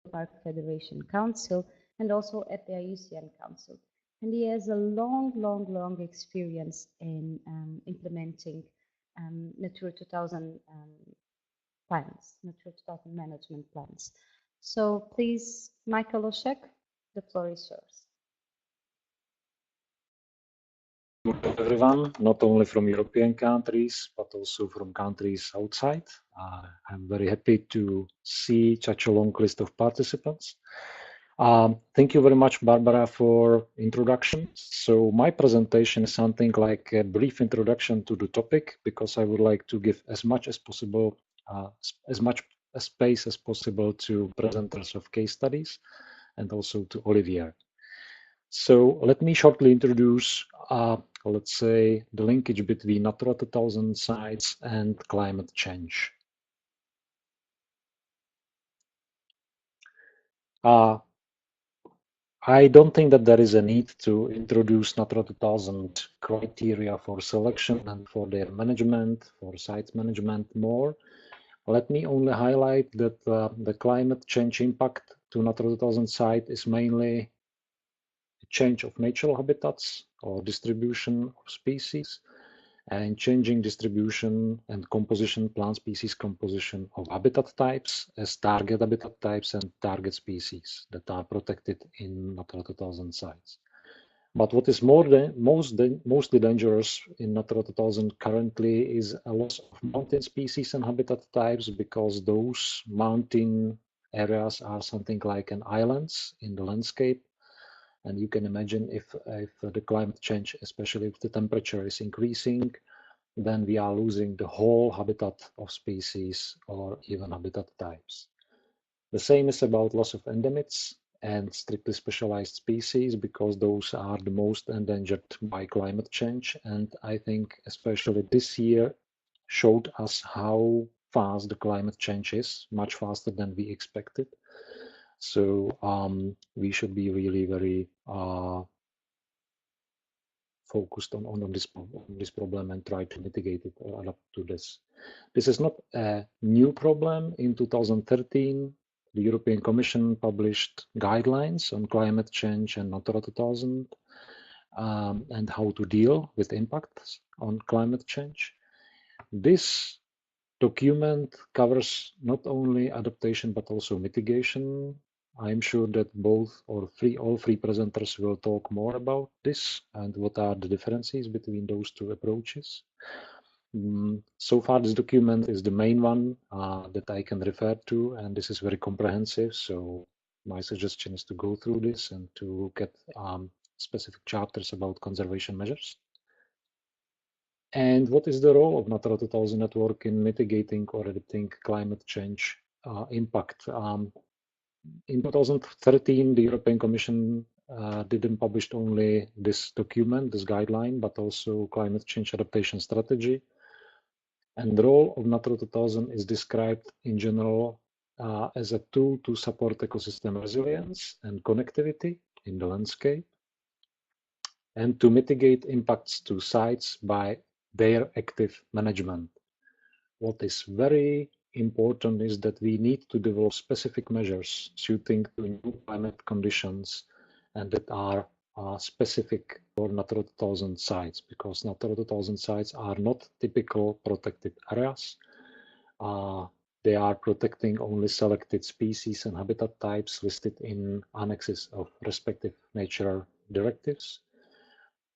EUROPARC Federation Council and also at the IUCN Council. And he has a long experience in implementing Natura 2000 plans, Natura 2000 management plans. So please, Michael Oshek, the floor is yours. Hello everyone, not only from European countries, but also from countries outside. I'm very happy to see such a long list of participants. Thank you very much, Barbara, for introduction. So my presentation is something like a brief introduction to the topic, because I would like to give as much as possible, as much space as possible to presenters of case studies and also to Olivier. So let me shortly introduce, let's say, the linkage between Natura 2000 sites and climate change. I don't think that there is a need to introduce Natura 2000 criteria for selection and for their management, for site management more. Let me only highlight that the climate change impact to Natura 2000 site is mainly a change of natural habitats or distribution of species, and changing distribution and composition, plant species composition of habitat types as target habitat types and target species that are protected in Natura 2000 sites. But what is mostly dangerous in Natura 2000 currently is a loss of mountain species and habitat types, because those mountain areas are something like an islands in the landscape. And you can imagine if the climate change, especially if the temperature is increasing, then we are losing the whole habitat of species or even habitat types. The same is about loss of endemics and strictly specialized species, because those are the most endangered by climate change. And I think especially this year showed us how fast the climate change is, much faster than we expected. So we should be really very focused on this problem and try to mitigate it or adapt to this. This is not a new problem. In 2013, the European Commission published guidelines on climate change and Natura 2000 and how to deal with impacts on climate change. This document covers not only adaptation but also mitigation. I'm sure that all three presenters will talk more about this and what are the differences between those two approaches. So far, this document is the main one that I can refer to, and this is very comprehensive. So my suggestion is to go through this and to look at specific chapters about conservation measures. And what is the role of Natura 2000 network in mitigating or adapting climate change impact? In 2013, the European Commission didn't publish only this document, this guideline, but also climate change adaptation strategy. And the role of Natura 2000 is described in general as a tool to support ecosystem resilience and connectivity in the landscape, and to mitigate impacts to sites by their active management. What is very important is that we need to develop specific measures suiting to new climate conditions and that are specific for Natura 2000 sites, because Natura 2000 sites are not typical protected areas. They are protecting only selected species and habitat types listed in annexes of respective nature directives.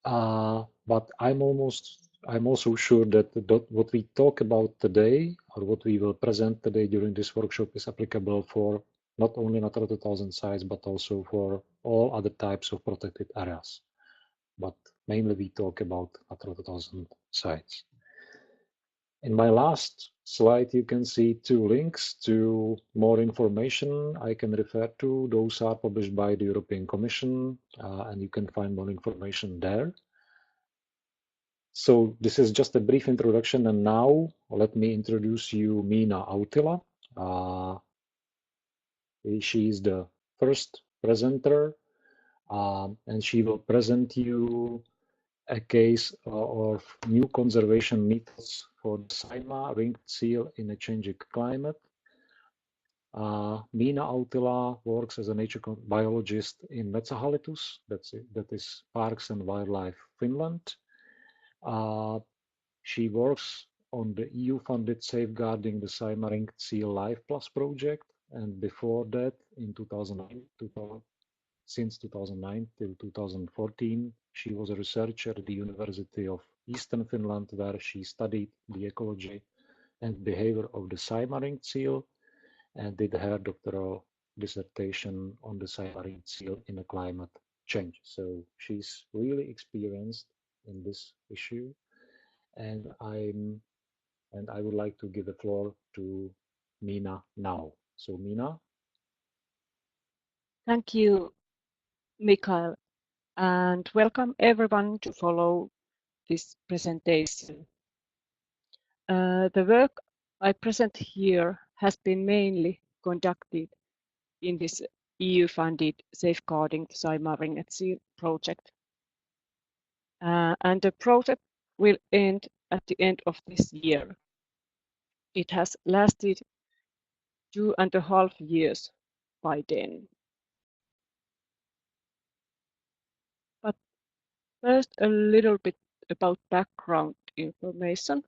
But I'm also sure that what we talk about today, or what we will present today during this workshop, is applicable for not only Natura 2000 sites, but also for all other types of protected areas. But mainly we talk about Natura 2000 sites. In my last slide, you can see two links to more information I can refer to. Those are published by the European Commission, and you can find more information there. So this is just a brief introduction, and now let me introduce you Miina Autila. She is the first presenter, and she will present you a case of new conservation methods for the Saimaa ringed seal in a changing climate. Miina Autila works as a nature biologist in Metsähallitus, that is Parks and Wildlife Finland. She works on the EU-funded Safeguarding the Saimaa Ringed Seal Life Plus project, and before that, in since 2009 till 2014, she was a researcher at the University of Eastern Finland, where she studied the ecology and behavior of the Saimaa ringed seal and did her doctoral dissertation on the Saimaa ringed seal in a climate change. So she's really experienced in this issue, and I would like to give the floor to Miina now. So Miina. Thank you, Mikael, and welcome everyone to follow this presentation. The work I present here has been mainly conducted in this EU-funded Safeguarding the Saimaa Ringed Seal project. And the project will end at the end of this year. It has lasted 2.5 years by then. But first, a little bit about background information.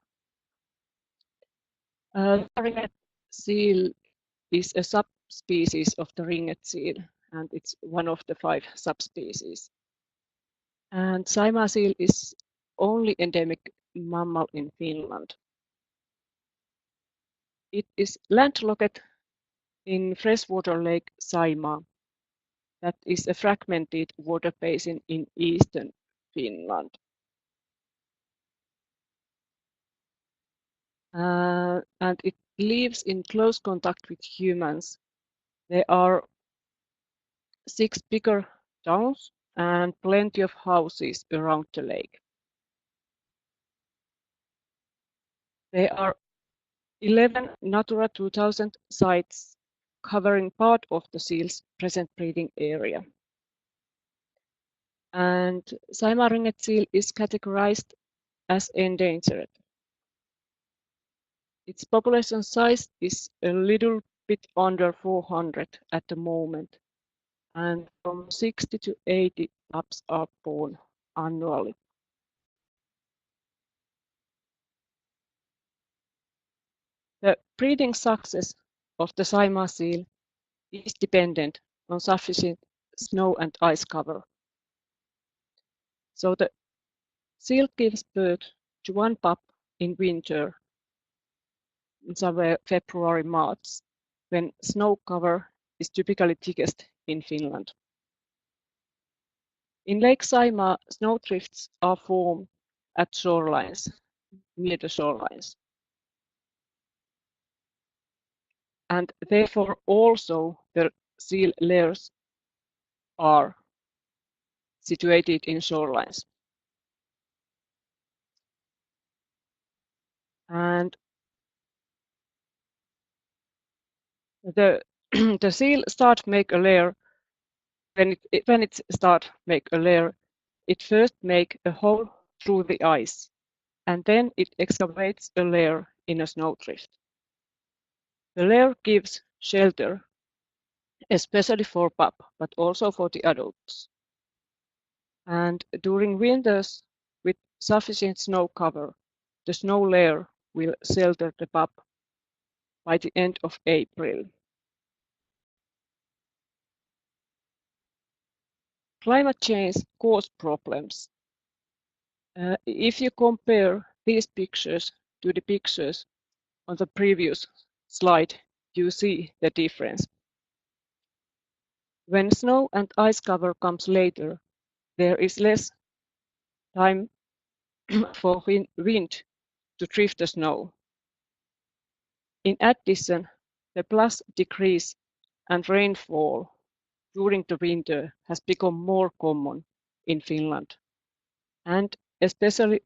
The ringed seal is a subspecies of the ringed seal, and it's one of the 5 subspecies. And Saimaa seal is only endemic mammal in Finland. It is landlocked in freshwater lake Saimaa, that is a fragmented water basin in eastern Finland. And it lives in close contact with humans. There are 6 bigger towns and plenty of houses around the lake. There are 11 Natura 2000 sites covering part of the seal's present breeding area. And Saimaa ringed seal is categorized as endangered. Its population size is a little bit under 400 at the moment, and from 60 to 80 pups are born annually. The breeding success of the Saimaa seal is dependent on sufficient snow and ice cover. So the seal gives birth to 1 pup in winter, somewhere February, March, when snow cover is typically thickest in Finland. In Lake Saimaa, snowdrifts are formed at shorelines, near the shorelines. And therefore also the seal lairs are situated in shorelines. And the the seal start make a lair when it start make a lair, it first make a hole through the ice, and then it excavates a lair in a snowdrift. The lair gives shelter, especially for pup, but also for the adults. And during winters with sufficient snow cover, the snow layer will shelter the pup by the end of April. Climate change causes problems. If you compare these pictures to the pictures on the previous slide, you see the difference. When snow and ice cover comes later, there is less time for wind to drift the snow. In addition, the plus decrease and rainfall during the winter has become more common in Finland, and especially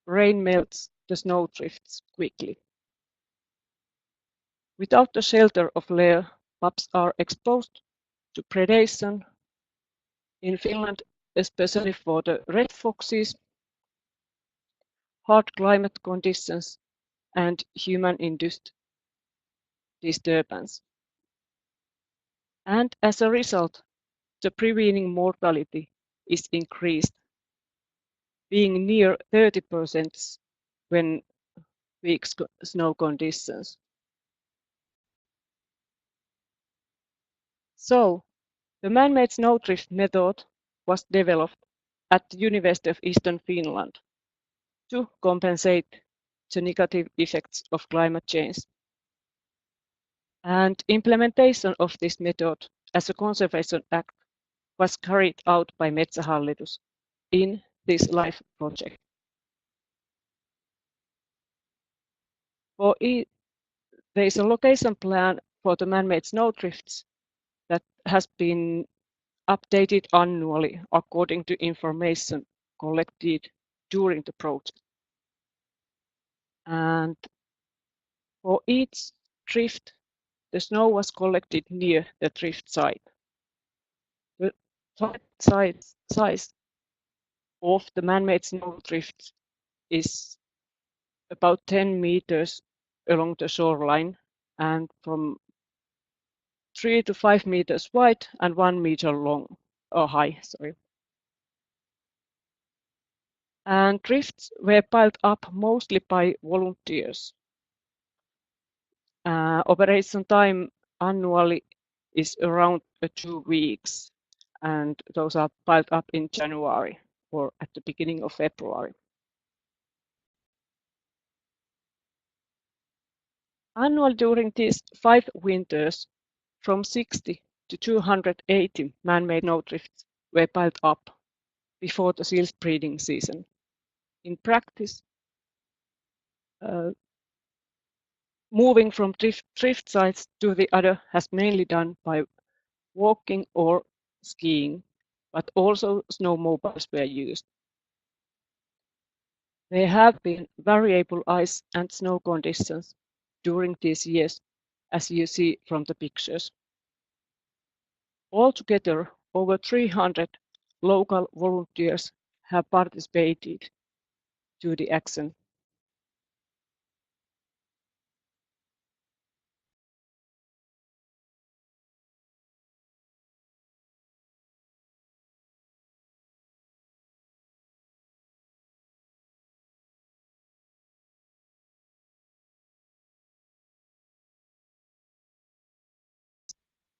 rain melts the snowdrifts quickly. Without the shelter of lair, pups are exposed to predation in Finland, especially for the red foxes, hard climate conditions, and human-induced disturbance. And as a result, the preventing mortality is increased, being near 30% when weak snow conditions. So, the man-made snowdrift method was developed at the University of Eastern Finland to compensate the negative effects of climate change. And implementation of this method as a conservation act was carried out by Metsähallitus in this LIFE project. There is a location plan for the man-made snowdrifts that has been updated annually according to information collected during the project. And for each drift, the snow was collected near the drift site. The size of the man-made snowdrift is about 10 meters along the shoreline and from 3 to 5 meters wide and 1 meter long or high, sorry. And drifts were piled up mostly by volunteers. Operation time annually is around 2 weeks, and those are piled up in January or at the beginning of February. Annually during these 5 winters, from 60 to 280 man-made snowdrifts were piled up before the seals breeding season. In practice, moving from drift sites to the other has mainly done by walking or skiing, but also snowmobiles were used. There have been variable ice and snow conditions during these years, as you see from the pictures. Altogether, over 300 local volunteers have participated to the action.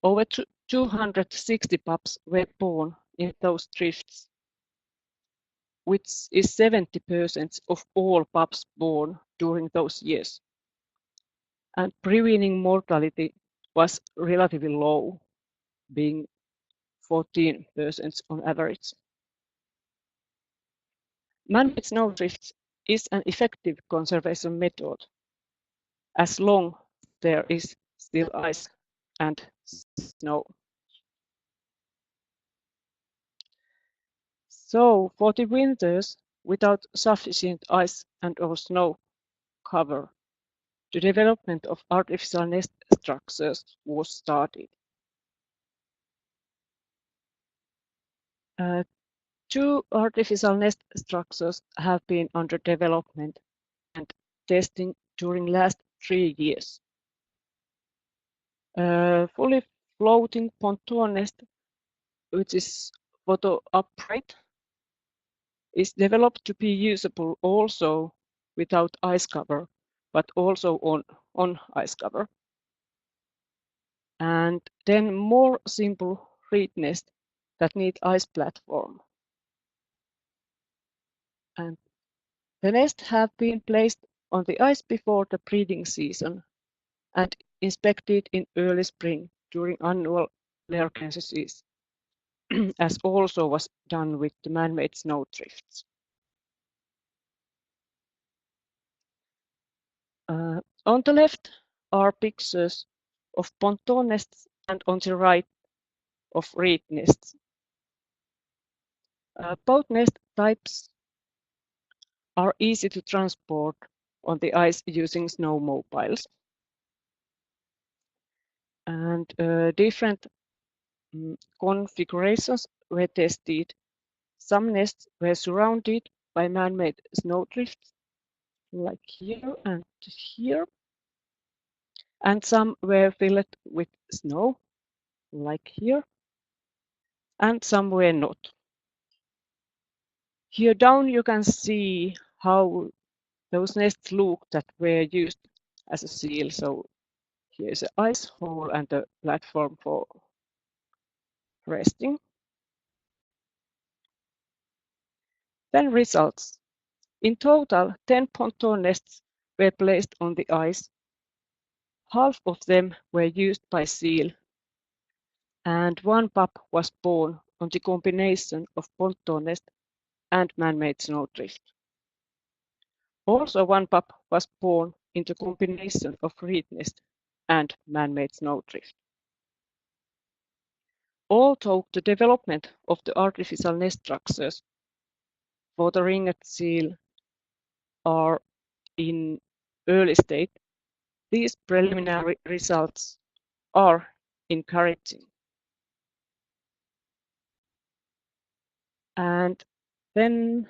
Over 260 pups were born in those drifts, which is 70% of all pups born during those years. And preventing mortality was relatively low, being 14% on average. Man-made snowdrifts is an effective conservation method as long as there is still ice and snow. So for the winters without sufficient ice and or snow cover, the development of artificial nest structures was started. 2 artificial nest structures have been under development and testing during last 3 years. Fully floating pontoon nest, which is photo upright, is developed to be usable also without ice cover, but also on ice cover. And then more simple reed nest that need ice platform. And the nest have been placed on the ice before the breeding season and inspected in early spring during annual lair censuses, as also was done with the man-made snowdrifts. On the left are pictures of pontoon nests and on the right of reed nests. Both nest types are easy to transport on the ice using snowmobiles. And different configurations were tested. Some nests were surrounded by man-made snowdrifts, like here and here, and some were filled with snow, like here, and some were not. Here down you can see how those nests look that were used as a seal. So here's an ice hole and a platform for resting. Then results. In total, 10 pontoon nests were placed on the ice. Half of them were used by seal, and one pup was born on the combination of pontoon nest and man-made snowdrift. Also, one pup was born in the combination of reed nest and man-made snowdrift. Although the development of the artificial nest structures for the ringed seal are in early state, these preliminary results are encouraging. And then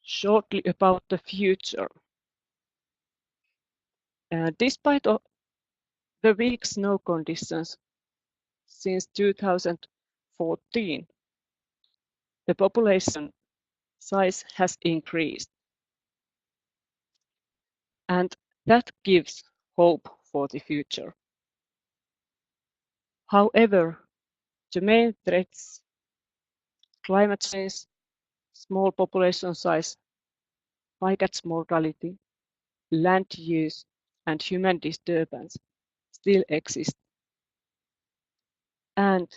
shortly about the future. Despite the weak snow conditions since 2014, the population size has increased. And that gives hope for the future. However, the main threats, climate change, small population size, bycatch mortality, land use, and human disturbance still exist. And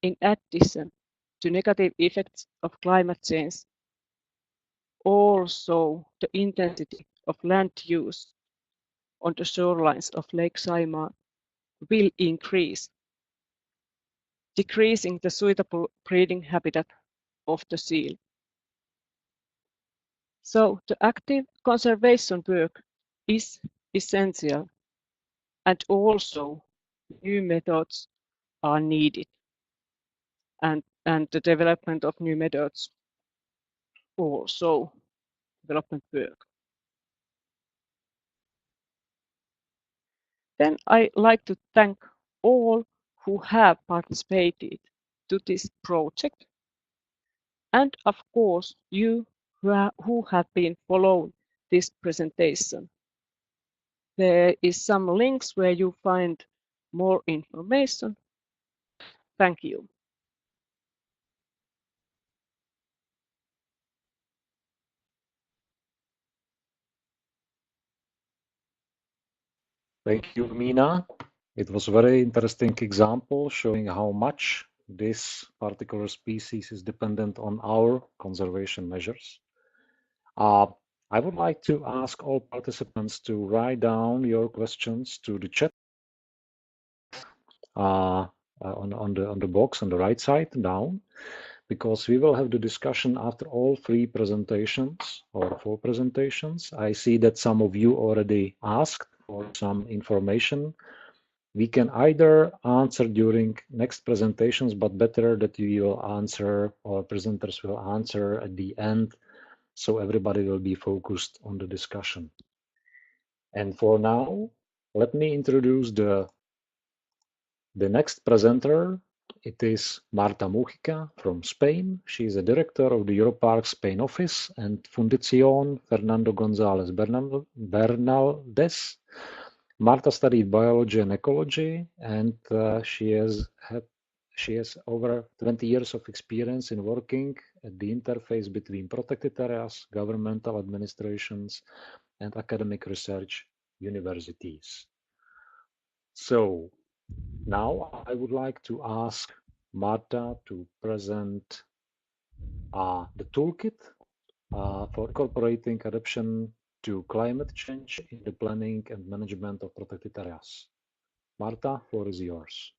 in addition to negative effects of climate change, also the intensity of land use on the shorelines of Lake Saimaa will increase, decreasing the suitable breeding habitat of the seal. So the active conservation work is essential, and also new methods are needed, and the development of new methods also development work. Then I like to thank all who have participated to this project, and of course you who have been following this presentation. There is some links where you find more information. Thank you. Thank you, Mina. It was a very interesting example showing how much this particular species is dependent on our conservation measures. I would like to ask all participants to write down your questions to the chat on the box on the right side down, because we will have the discussion after all 3 presentations or 4 presentations. I see that some of you already asked for some information. We can either answer during next presentations, but better that you will answer, or presenters will answer at the end, so everybody will be focused on the discussion. And for now, let me introduce the next presenter. It is Marta Mujica from Spain. She is a director of the EUROPARC Spain office and Fundación Fernando González Bernaldez. Marta studied biology and ecology, and she has over 20 years of experience in working at the interface between protected areas, governmental administrations, and academic research universities. So now I would like to ask Marta to present the toolkit for incorporating adaptation to climate change in the planning and management of protected areas. Marta, floor is yours.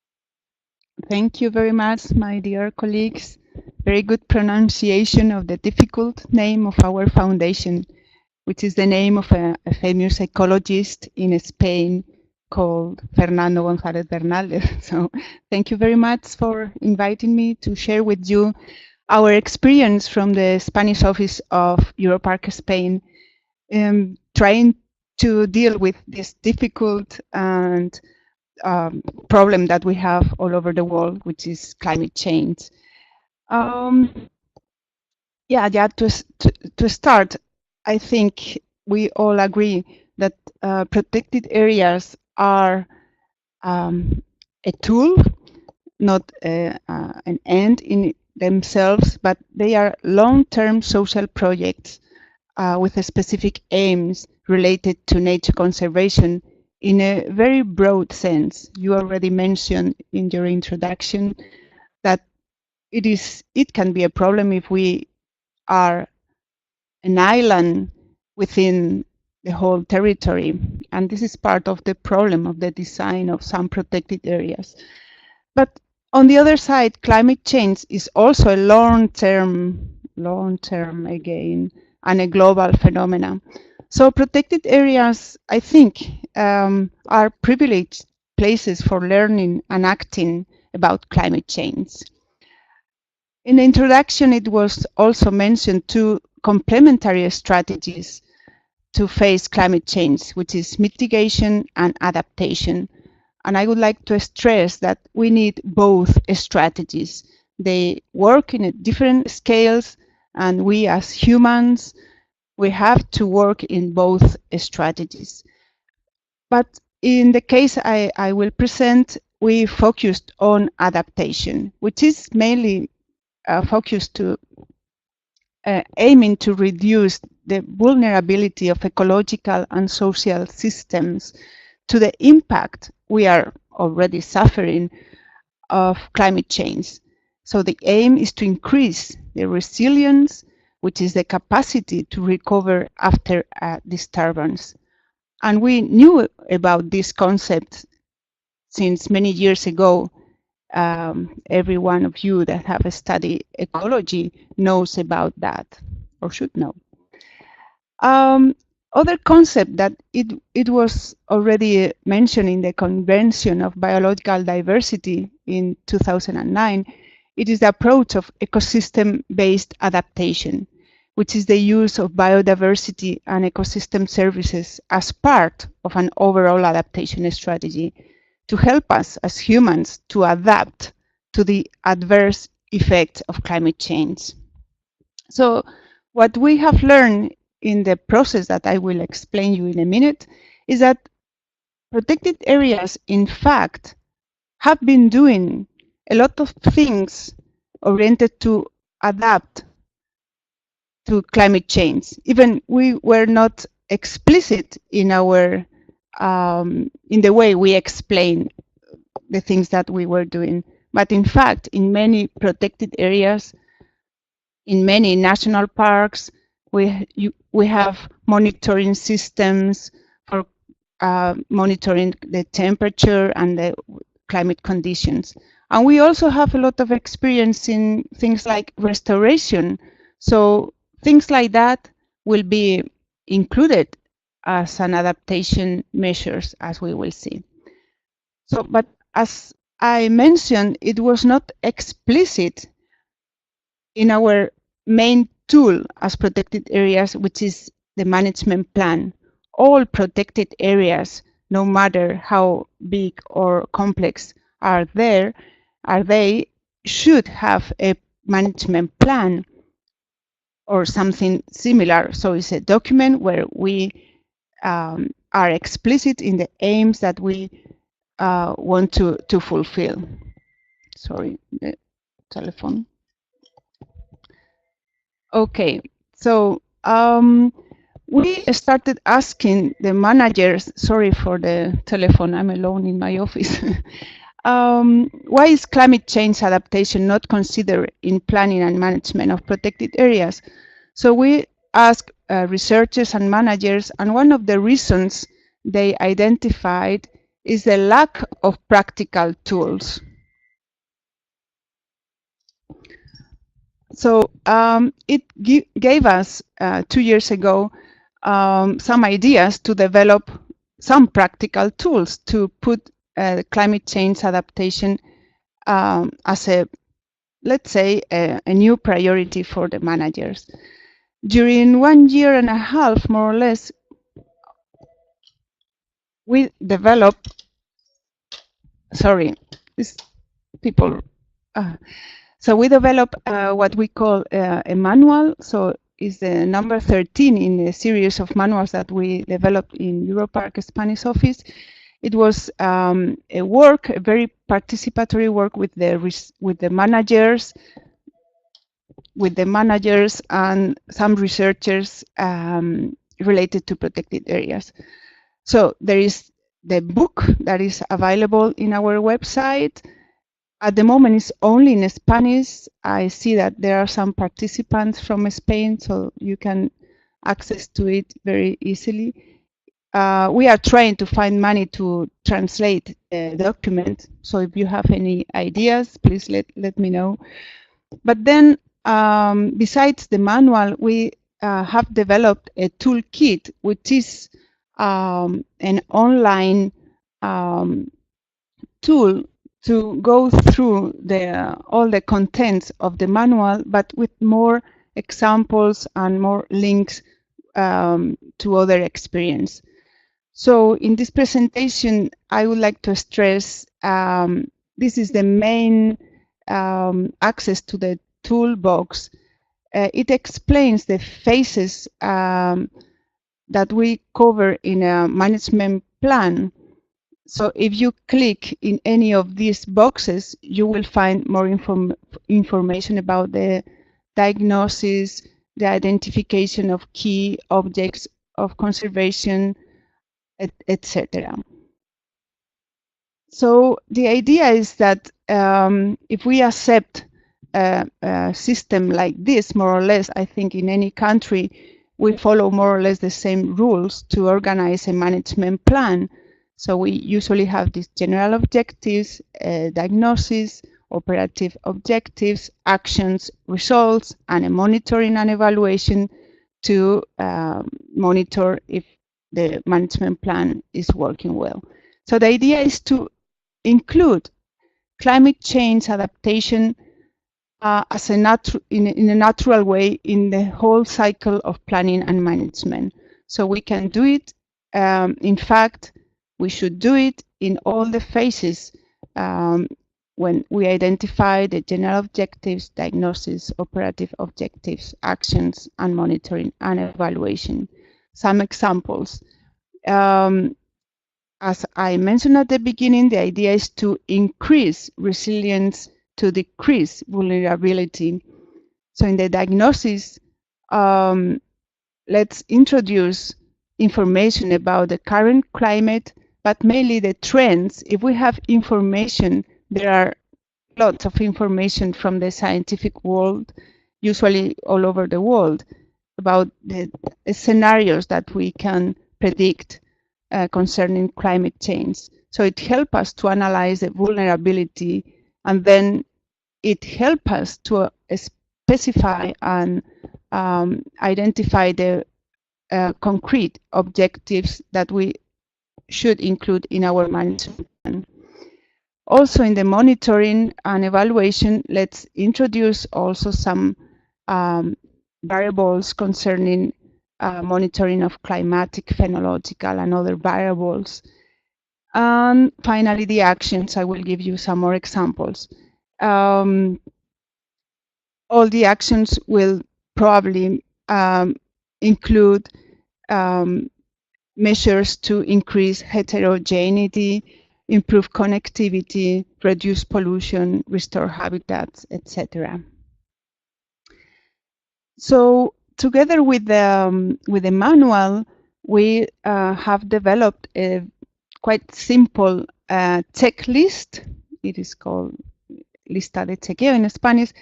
Thank you very much, my dear colleagues. Very good pronunciation of the difficult name of our foundation, which is the name of a famous ecologist in Spain called Fernando González Bernaldez. So thank you very much for inviting me to share with you our experience from the Spanish office of EUROPARC Spain, trying to deal with this difficult and problem that we have all over the world, which is climate change. To start, I think we all agree that protected areas are a tool, not an end in themselves, but they are long-term social projects with a specific aims related to nature conservation in a very broad sense. You already mentioned in your introduction that it can be a problem if we are an island within the whole territory, and this is part of the problem of the design of some protected areas. But on the other side, climate change is also a long-term again, and a global phenomenon. So protected areas, I think, are privileged places for learning and acting about climate change. In the introduction, it was also mentioned two complementary strategies to face climate change, which is mitigation and adaptation. And I would like to stress that we need both strategies. They work in different scales, and we as humans, we have to work in both strategies. But in the case I will present, we focused on adaptation, which is mainly focused to aiming to reduce the vulnerability of ecological and social systems to the impact we are already suffering of climate change. So the aim is to increase the resilience, which is the capacity to recover after a disturbance. And we knew about this concept since many years ago. Every one of you that have studied ecology knows about that, or should know. Other concept that it was already mentioned in the Convention of Biological Diversity in 2009, it is the approach of ecosystem-based adaptation, which is the use of biodiversity and ecosystem services as part of an overall adaptation strategy to help us as humans to adapt to the adverse effects of climate change. So what we have learned in the process that I will explain you in a minute is that protected areas, in fact, have been doing a lot of things oriented to adapt to climate change. Even we were not explicit in our in the way we explain the things that we were doing. But in fact, in many protected areas, in many national parks, we have monitoring systems for monitoring the temperature and the climate conditions. And we also have a lot of experience in things like restoration. So things like that will be included as an adaptation measures, as we will see. So, but as I mentioned, it was not explicit in our main tool as protected areas, which is the management plan. All protected areas, no matter how big or complex they should have a management plan or something similar. So it's a document where we are explicit in the aims that we want to fulfill. Sorry, the telephone. Okay, so we started asking the managers, sorry for the telephone, I'm alone in my office. Why is climate change adaptation not considered in planning and management of protected areas? So we asked researchers and managers, and one of the reasons they identified is the lack of practical tools. So it gave us 2 years ago some ideas to develop some practical tools to put climate change adaptation as a, let's say, a new priority for the managers. During 1.5 years, more or less, we developed sorry, these people. So we developed what we call a manual. So it's the number 13 in a series of manuals that we developed in EUROPARC Spanish office. It was a very participatory work with the managers and some researchers related to protected areas. So there is the book that is available in our website. At the moment, it's only in Spanish. I see that there are some participants from Spain, so you can access to it very easily. We are trying to find money to translate the document. So if you have any ideas, please let me know. But then, besides the manual, we have developed a toolkit, which is an online tool to go through all the contents of the manual, but with more examples and more links to other experience. So in this presentation, I would like to stress this is the main access to the toolbox. It explains the phases that we cover in a management plan. So if you click in any of these boxes, you will find more information about the diagnosis, the identification of key objects of conservation, etc. So the idea is that if we accept a system like this, more or less, I think in any country, we follow more or less the same rules to organize a management plan. So we usually have these general objectives, diagnosis, operative objectives, actions, results, and a monitoring and evaluation to monitor if the management plan is working well. So the idea is to include climate change adaptation as in a natural way in the whole cycle of planning and management. So we can do it. In fact, we should do it in all the phases when we identify the general objectives, diagnosis, operative objectives, actions, and monitoring and evaluation. Some examples. As I mentioned at the beginning, the idea is to increase resilience to decrease vulnerability. So in the diagnosis, let's introduce information about the current climate, but mainly the trends. If we have information, there are lots of information from the scientific world, usually all over the world, about the scenarios that we can predict concerning climate change. So it helps us to analyze the vulnerability, and then it helps us to specify and identify the concrete objectives that we should include in our management plan. Also in the monitoring and evaluation, let's introduce also some variables concerning monitoring of climatic, phenological, and other variables. And finally, the actions. I will give you some more examples. All the actions will probably include measures to increase heterogeneity, improve connectivity, reduce pollution, restore habitats, etc. So together with the manual, we have developed a quite simple checklist. It is called lista de chequeo in Spanish.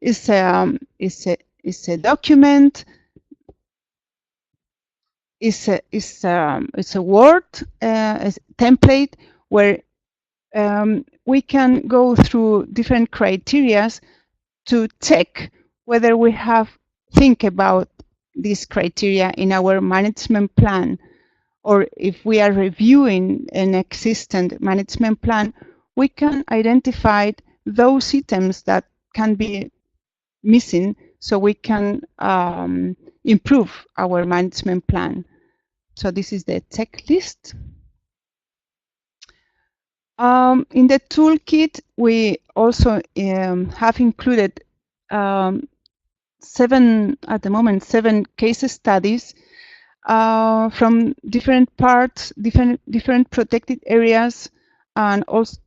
It's a document. It's a Word template where we can go through different criteria to check whether we have think about these criteria in our management plan, or if we are reviewing an existing management plan, we can identify those items that can be missing so we can improve our management plan. So this is the checklist. In the toolkit, we also have included seven case studies from different parts, different protected areas, and also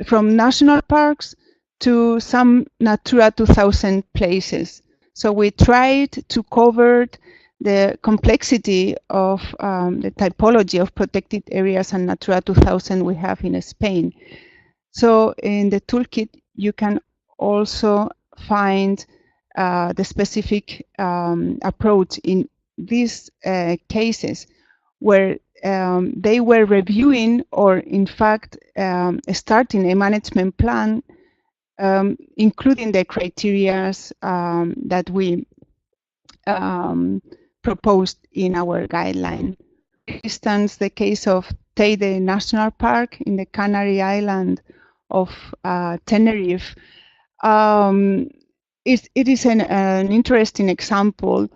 from national parks to some Natura 2000 places. So we tried to cover the complexity of the typology of protected areas and Natura 2000 we have in Spain. So in the toolkit, you can also find the specific approach in these cases where they were reviewing or in fact starting a management plan, including the criteria that we proposed in our guideline. For instance, the case of Teide National Park in the Canary Island of Tenerife. It is an interesting example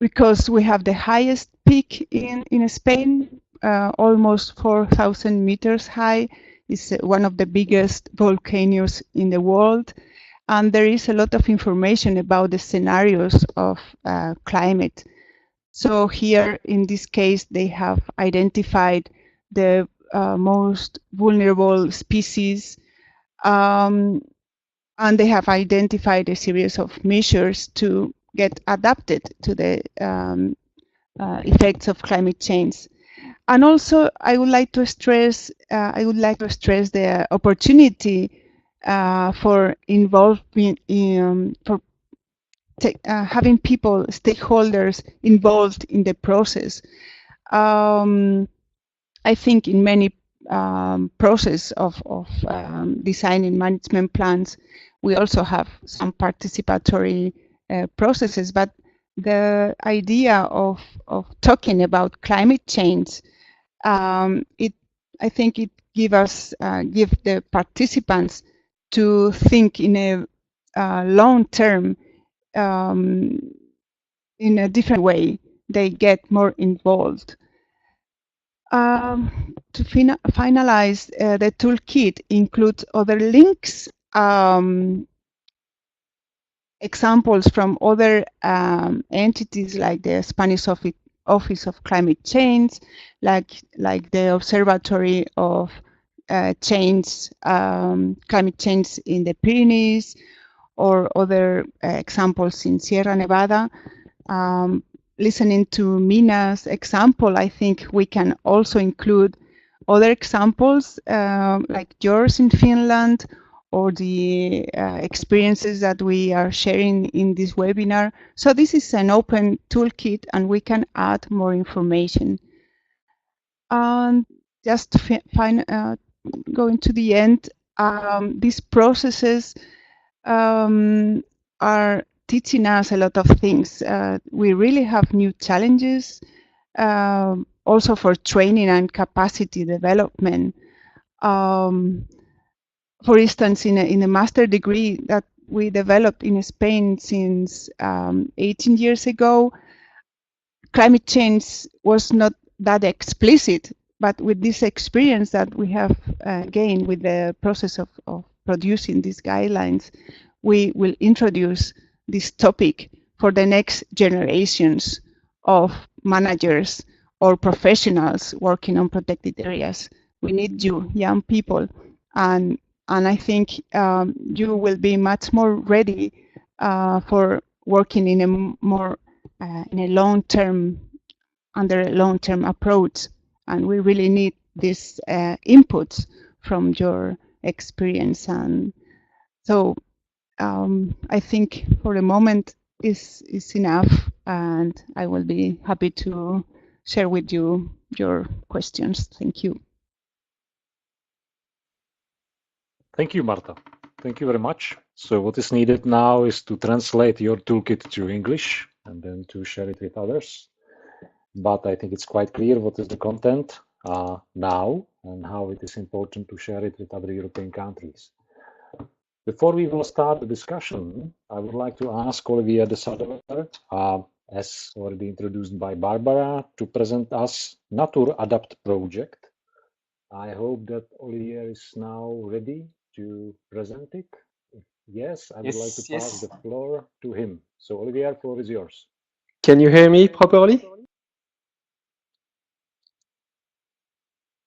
because we have the highest peak in Spain, almost 4,000 meters high. It's one of the biggest volcanoes in the world. And there is a lot of information about the scenarios of climate. So here, in this case, they have identified the most vulnerable species, and they have identified a series of measures to get adapted to the effects of climate change. And also, I would like to stress the opportunity for involving having people, stakeholders involved in the process. I think in many process of designing management plans, we also have some participatory processes, but the idea of talking about climate change, I think it give the participants to think in a long term, in a different way. They get more involved. To finalize, the toolkit includes other links, examples from other entities like the Spanish Office of Climate Change, like the Observatory of Climate Change in the Pyrenees, or other examples in Sierra Nevada. Listening to Mina's example, I think we can also include other examples like yours in Finland, or the experiences that we are sharing in this webinar. So this is an open toolkit, and we can add more information. And just going to the end, these processes are teaching us a lot of things. We really have new challenges, also for training and capacity development. For instance, in a master degree that we developed in Spain since 18 years ago, climate change was not that explicit, but with this experience that we have gained with the process of producing these guidelines, we will introduce this topic for the next generations of managers or professionals working on protected areas. We need you, young people, and I think you will be much more ready for working in a more in a long-term, under a long-term approach, and we really need this input from your experience. And so I think for the moment is enough, and I will be happy to share with you your questions. Thank you. Thank you, Marta. Thank you very much. So what is needed now is to translate your toolkit to English and then to share it with others. But I think it's quite clear what is the content now and how it is important to share it with other European countries. Before we will start the discussion, I would like to ask Olivier de Sadeler, as already introduced by Barbara, to present us Natura Adapt project. I hope that Olivier is now ready to present it. Yes, I would like to pass the floor to him. So Olivier, floor is yours. Can you hear me properly?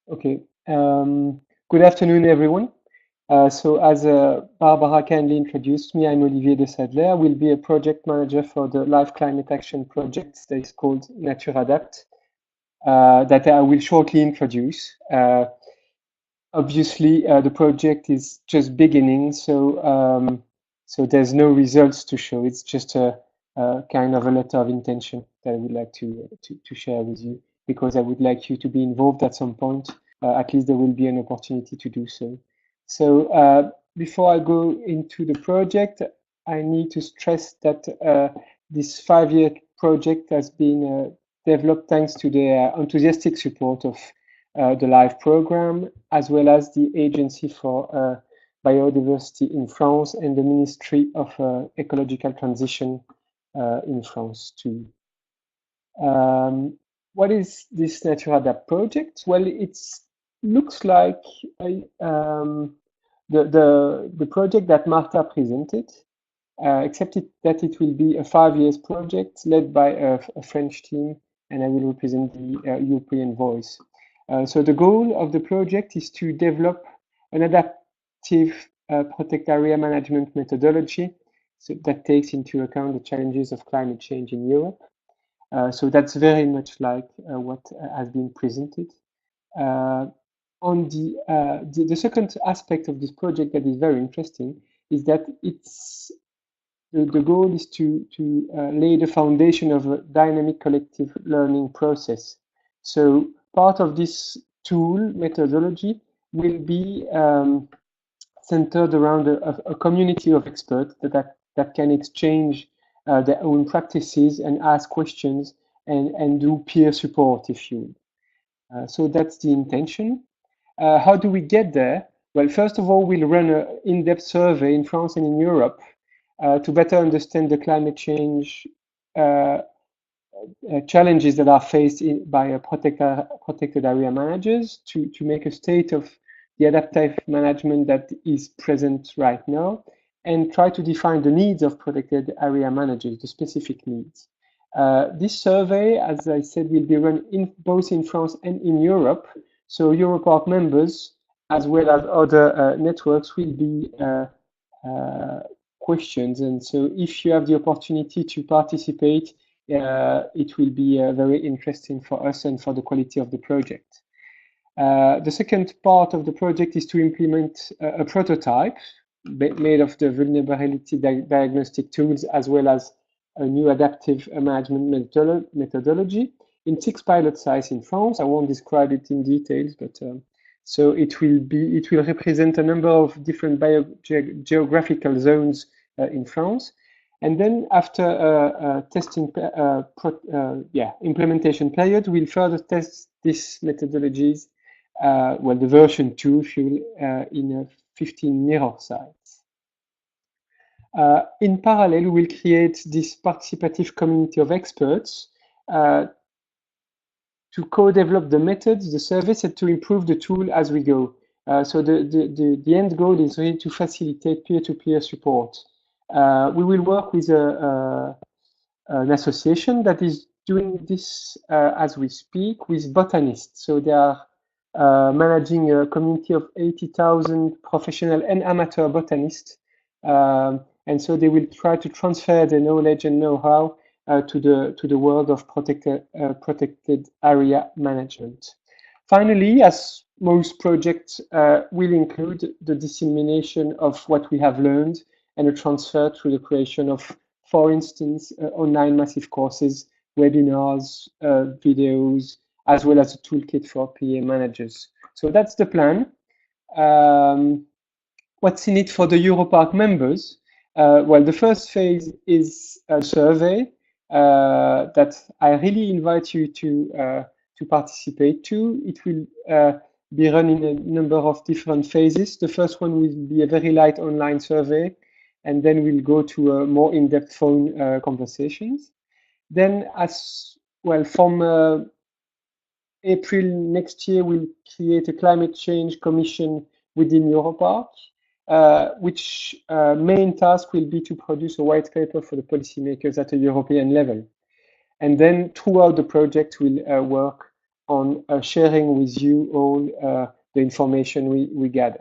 Okay. Good afternoon, everyone. So as Barbara kindly introduced me, I'm Olivier de Sadler. I will be a project manager for the Live Climate Action project that is called Natura that I will shortly introduce. Obviously, the project is just beginning, so so there's no results to show. It's just a kind of a letter of intention that I would like to share with you, because I would like you to be involved at some point. At least there will be an opportunity to do so. So before I go into the project, I need to stress that this 5-year project has been developed thanks to the enthusiastic support of the LIFE program, as well as the Agency for Biodiversity in France and the Ministry of Ecological Transition in France too. What is this Natura project? Well, it looks like the project that Marta presented, except that it will be a 5-year project led by a French team, and I will represent the European voice. So the goal of the project is to develop an adaptive protected area management methodology that takes into account the challenges of climate change in Europe. So that's very much like what has been presented. On the second aspect of this project that is very interesting is that the goal is to lay the foundation of a dynamic collective learning process. So part of this tool methodology will be centered around a community of experts that can exchange their own practices and ask questions and do peer support, if you will. So that's the intention. How do we get there? Well, first of all, we'll run an in-depth survey in France and in Europe to better understand the climate change challenges that are faced by protected area managers to make a state of the adaptive management that is present right now, and try to define the needs of protected area managers, the specific needs. This survey, as I said, will be run both in France and in Europe. So EUROPARC members, as well as other networks, will be questions. And so if you have the opportunity to participate, it will be very interesting for us and for the quality of the project. The second part of the project is to implement a prototype made of the vulnerability diagnostic tools, as well as a new adaptive management methodology in 6 pilot sites in France. I won't describe it in details, but so it will represent a number of different geographical zones in France. And then after a testing implementation period, we'll further test these methodologies, well, the version 2, if you will, in 15 mirror sites. In parallel, we'll create this participative community of experts to co-develop the methods, the service, and to improve the tool as we go. So the end goal is really to facilitate peer-to-peer support. We will work with an association that is doing this as we speak with botanists. So they are managing a community of 80,000 professional and amateur botanists. And so they will try to transfer the knowledge and know-how to the world of protected area management. Finally, as most projects will include the dissemination of what we have learned and a transfer through the creation of, for instance, online massive courses, webinars, videos, as well as a toolkit for PA managers. So that's the plan. What's in it for the EUROPARC members? Well, the first phase is a survey that I really invite you to participate to. It will be run in a number of different phases. The first one will be a very light online survey, and then we'll go to more in-depth phone conversations. Then, as well, from April next year, we'll create a climate change commission within EUROPARC, which main task will be to produce a white paper for the policymakers at a European level. And then throughout the project, we'll work on sharing with you all the information we gather.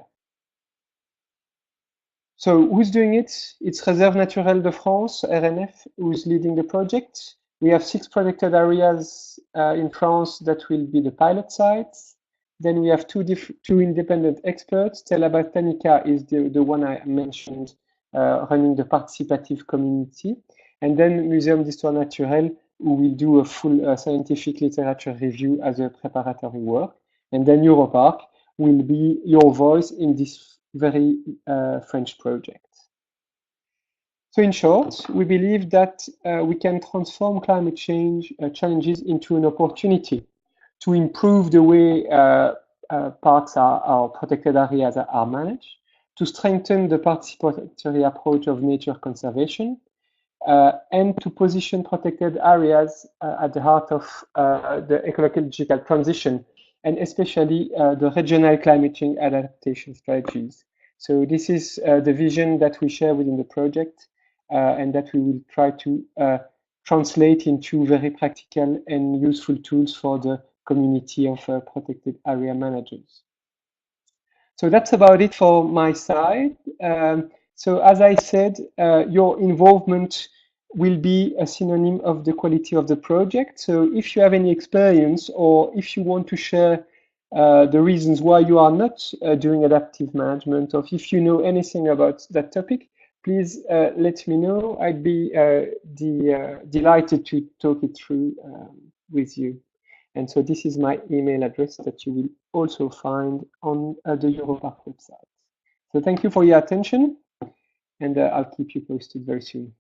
So who's doing it? It's Réserve Naturelle de France, RNF, who's leading the project. We have 6 protected areas in France that will be the pilot sites. Then we have two independent experts. Stella Botanica is the one I mentioned, running the participative community. And then Muséum d'Histoire Naturelle, who will do a full scientific literature review as a preparatory work. And then EUROPARC will be your voice in this very French project. So in short, we believe that we can transform climate change challenges into an opportunity to improve the way parks or protected areas are managed, to strengthen the participatory approach of nature conservation, and to position protected areas at the heart of the ecological transition, and especially the regional climate change adaptation strategies. So this is the vision that we share within the project, and that we will try to translate into very practical and useful tools for the community of protected area managers. So that's about it for my side. So as I said, your involvement will be a synonym of the quality of the project. So if you have any experience, or if you want to share the reasons why you are not doing adaptive management, or if you know anything about that topic, please let me know. I'd be delighted to talk it through with you. And so this is my email address that you will also find on the EUROPARC website. So thank you for your attention, and I'll keep you posted very soon.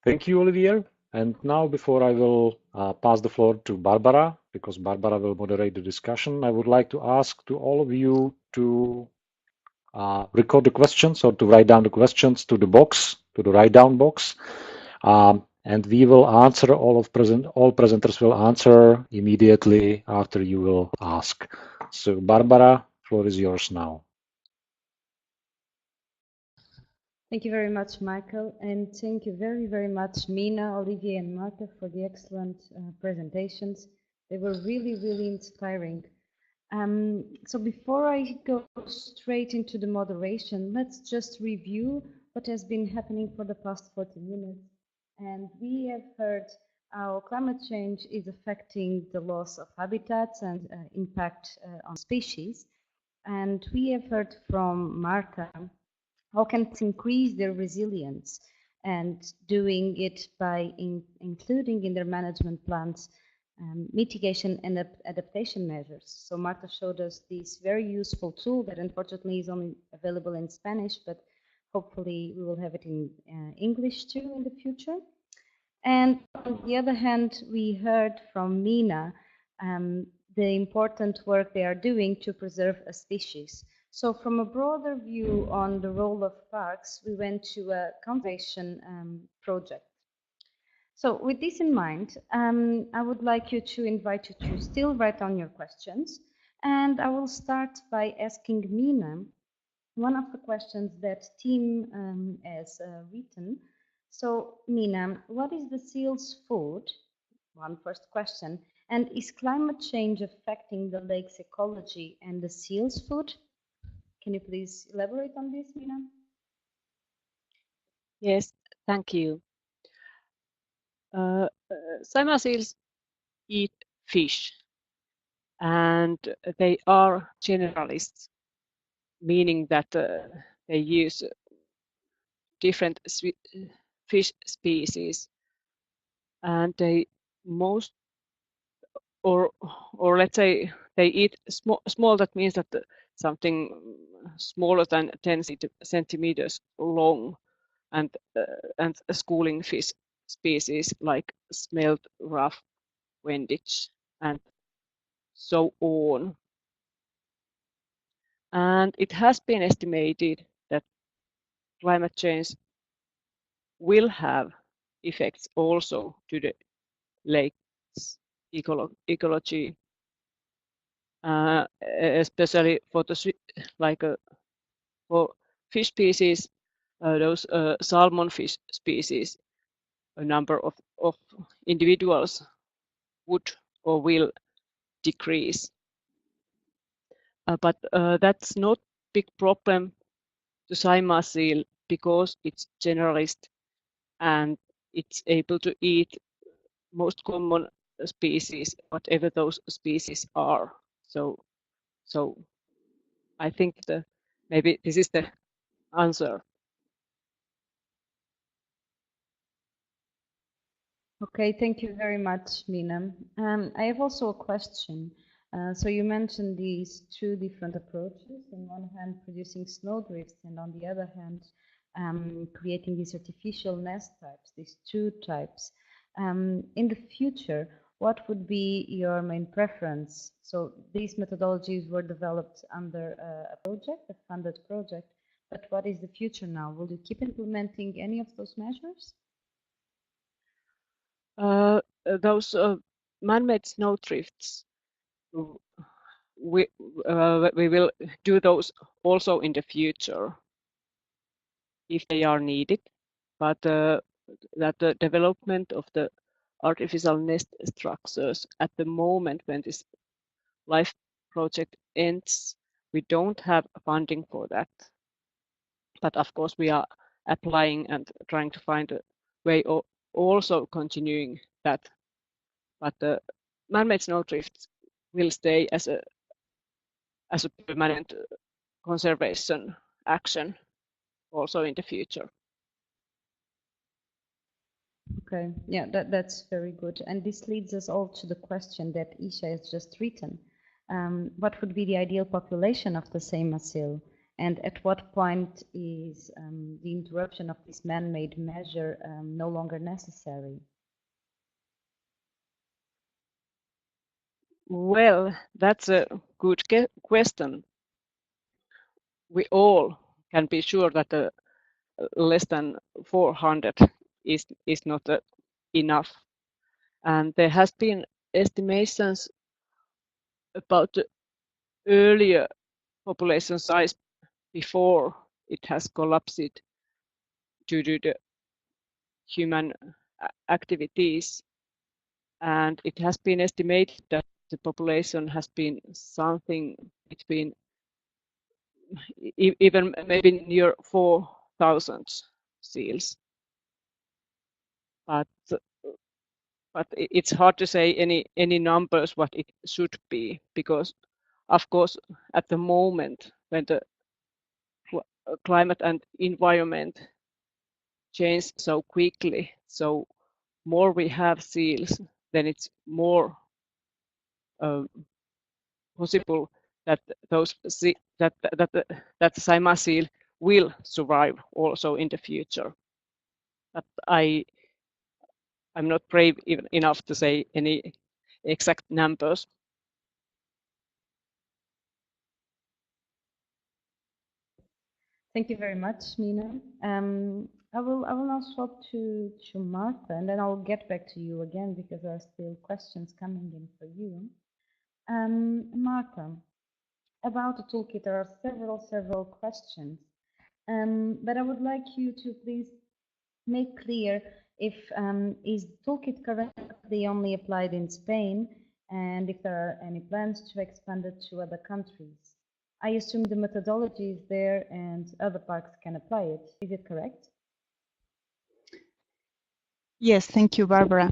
Thank you, Olivier. And now, before I will pass the floor to Barbara, because Barbara will moderate the discussion, I would like to ask to all of you to record the questions, or to write down the questions to the box, to the write down box. And we will answer all presenters will answer immediately after you will ask. So Barbara, floor is yours now. Thank you very much, Michael, and thank you very, very much, Mina, Olivier, and Marta, for the excellent presentations. They were really, really inspiring. So before I go straight into the moderation, let's just review what has been happening for the past 40 minutes. And we have heard how climate change is affecting the loss of habitats and impact on species. And we have heard from Marta how can it increase their resilience, and doing it by including in their management plans mitigation and adaptation measures. So Marta showed us this very useful tool that unfortunately is only available in Spanish, but hopefully we will have it in English too in the future. And on the other hand, we heard from Mina the important work they are doing to preserve a species. So from a broader view on the role of parks, we went to a conservation project. So with this in mind, I would like you to invite you to still write down your questions. And I will start by asking Mina one of the questions that Tim has written. So Mina, what is the seal's food? One first question. And is climate change affecting the lake's ecology and the seal's food? Can you please elaborate on this, Mina? Yes, thank you. Saimaa seals eat fish, and they are generalists, meaning that they use different fish species, and they most, or let's say they eat small. That means that something smaller than 10 centimeters long, and schooling fish species like smelt, rough, wendage, and so on. And it has been estimated that climate change will have effects also to the lakes ecology, especially for the for fish species, those salmon fish species, a number of individuals would or will decrease. But that's not big problem to Saimaa seal because it's generalist and it's able to eat most common species, whatever those species are. So I think maybe this is the answer. Okay, thank you very much, Mina. I have also a question. So you mentioned these two different approaches. On one hand, producing snowdrifts, and on the other hand, creating these artificial nest types, these two types. In the future, what would be your main preference? So these methodologies were developed under a project, a funded project, but what is the future now? Will you keep implementing any of those measures? Those man-made snowdrifts, we will do those also in the future if they are needed, but that the development of the artificial nest structures at the moment when this LIFE project ends, we don't have funding for that. But of course we are applying and trying to find a way of also continuing that. But the man-made snowdrifts will stay as a permanent conservation action also in the future. Okay, yeah, that's very good. And this leads us all to the question that Isha has just written. What would be the ideal population of the Saimaa seal? And at what point is the interruption of this man-made measure no longer necessary? Well, that's a good question. We all can be sure that less than 400 is not enough. And there has been estimations about the earlier population size before it has collapsed due to the human activities. And it has been estimated that the population has been something between even maybe near 4,000 seals. But it's hard to say any numbers what it should be, because of course at the moment when the climate and environment change so quickly, so more we have seals, then it's more possible that that the Saimaa seal will survive also in the future. But I'm not brave enough to say any exact numbers. Thank you very much, Mina. I will now swap to Martha, and then I'll get back to you again because there are still questions coming in for you. Martha, about the toolkit, there are several questions, but I would like you to please make clear if is the toolkit currently only applied in Spain, and if there are any plans to expand it to other countries. I assume the methodology is there and other parks can apply it. Is it correct? Yes, thank you, Barbara.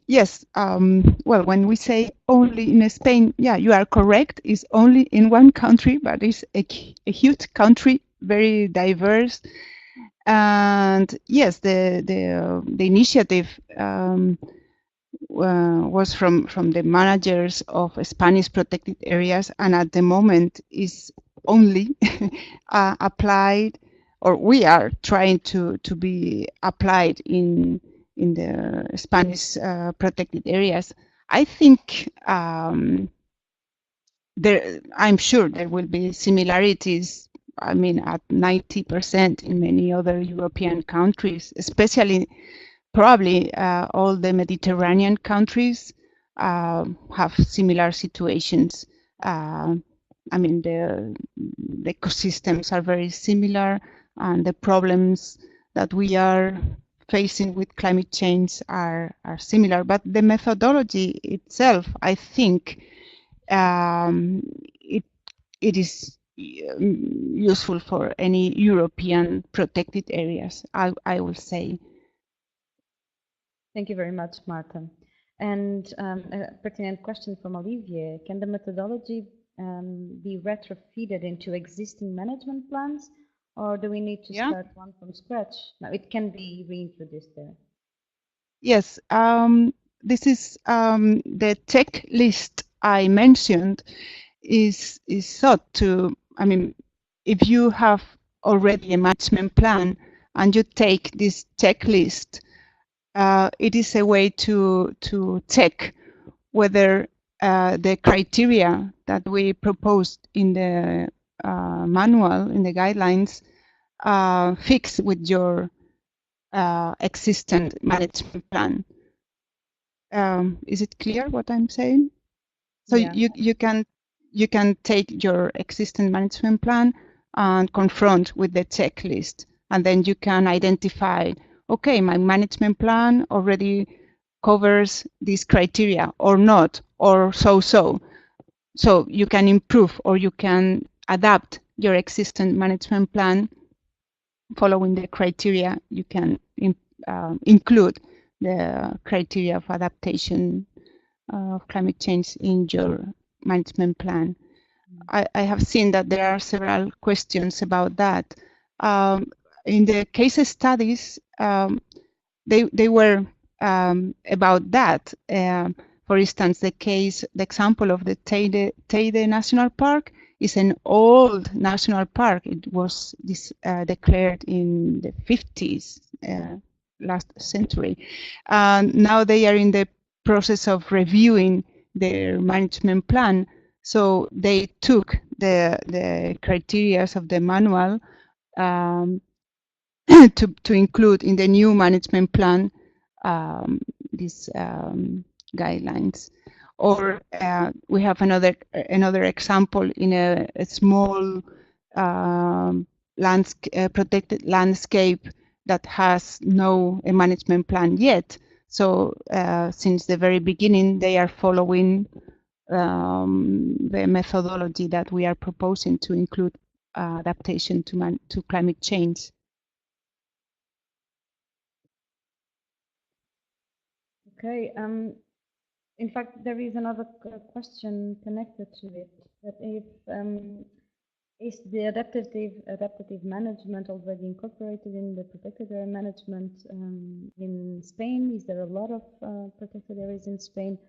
Yes, well, when we say only in Spain, yeah, you are correct. It's only in one country, but it's a huge country, very diverse. And yes, the initiative was from the managers of Spanish protected areas, and at the moment is only applied, or we are trying to be applied in the Spanish protected areas. I think I'm sure there will be similarities. I mean, at 90% in many other European countries, especially probably all the Mediterranean countries have similar situations. I mean, the ecosystems are very similar, and the problems that we are facing with climate change are similar. But the methodology itself, I think, it is useful for any European protected areas, I will say. Thank you very much, Marta. And a pertinent question from Olivier. Can the methodology be retrofitted into existing management plans, or do we need to start one from scratch? No, it can be reintroduced there. Yes, this is the checklist I mentioned is thought to, I mean, if you have already a management plan and you take this checklist, it is a way to check whether the criteria that we proposed in the manual, in the guidelines, fix with your existing management plan. Is it clear what I'm saying? So Yeah. you can take your existing management plan and confront with the checklist, and then you can identify, okay, my management plan already covers these criteria or not, or so you can improve or you can adapt your existing management plan following the criteria. You can include the criteria of adaptation of climate change in your management plan. I have seen that there are several questions about that. In the case studies, they were about that. For instance, the example of the Teide National Park is an old national park. It was declared in the 50s, last century. Now they are in the process of reviewing their management plan. So they took the criteria of the manual to include in the new management plan these guidelines. Or we have another example in a small protected landscape that has no management plan yet. So since the very beginning, they are following the methodology that we are proposing to include adaptation to climate change. Okay. In fact, there is another question connected to it. That if is the adaptive management already incorporated in the protected area management in Spain? Is there a lot of protected areas in Spain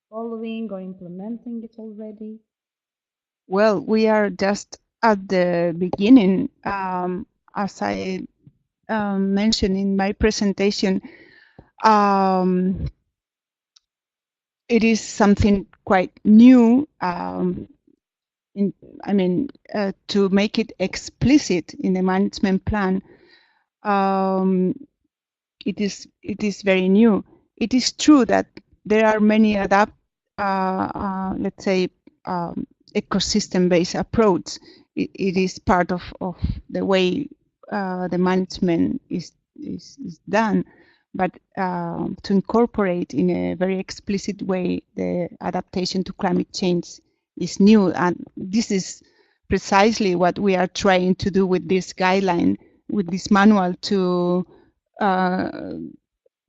following or implementing it already? Well, we are just at the beginning. As I mentioned in my presentation, it is something quite new. To make it explicit in the management plan, it is very new. It is true that there are many let's say, ecosystem-based approach. It is part of the way the management is done. But to incorporate in a very explicit way the adaptation to climate change is new, and this is precisely what we are trying to do with this guideline, with this manual. To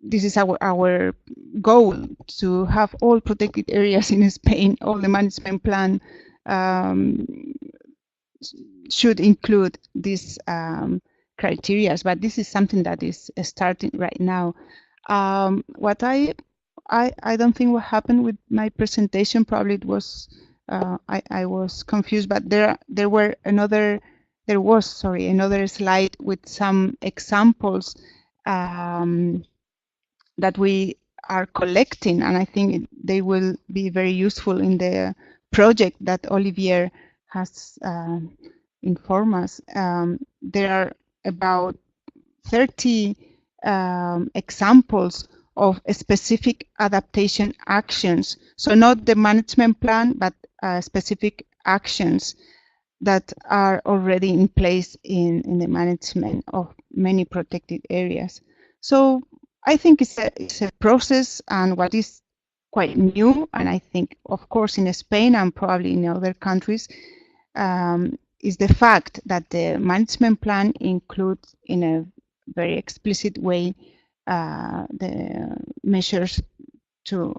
this is our goal, to have all protected areas in Spain. All the management plan should include these criteria, but this is something that is starting right now. What I don't think what happened with my presentation, probably it was I was confused, but there was another slide with some examples that we are collecting, and I think they will be very useful in the project that Olivier has informed us. There are about 30 examples of specific adaptation actions. So not the management plan, but specific actions that are already in place in the management of many protected areas. So I think it's a process, and what is quite new, and I think, of course, in Spain and probably in other countries, is the fact that the management plan includes in a very explicit way the measures to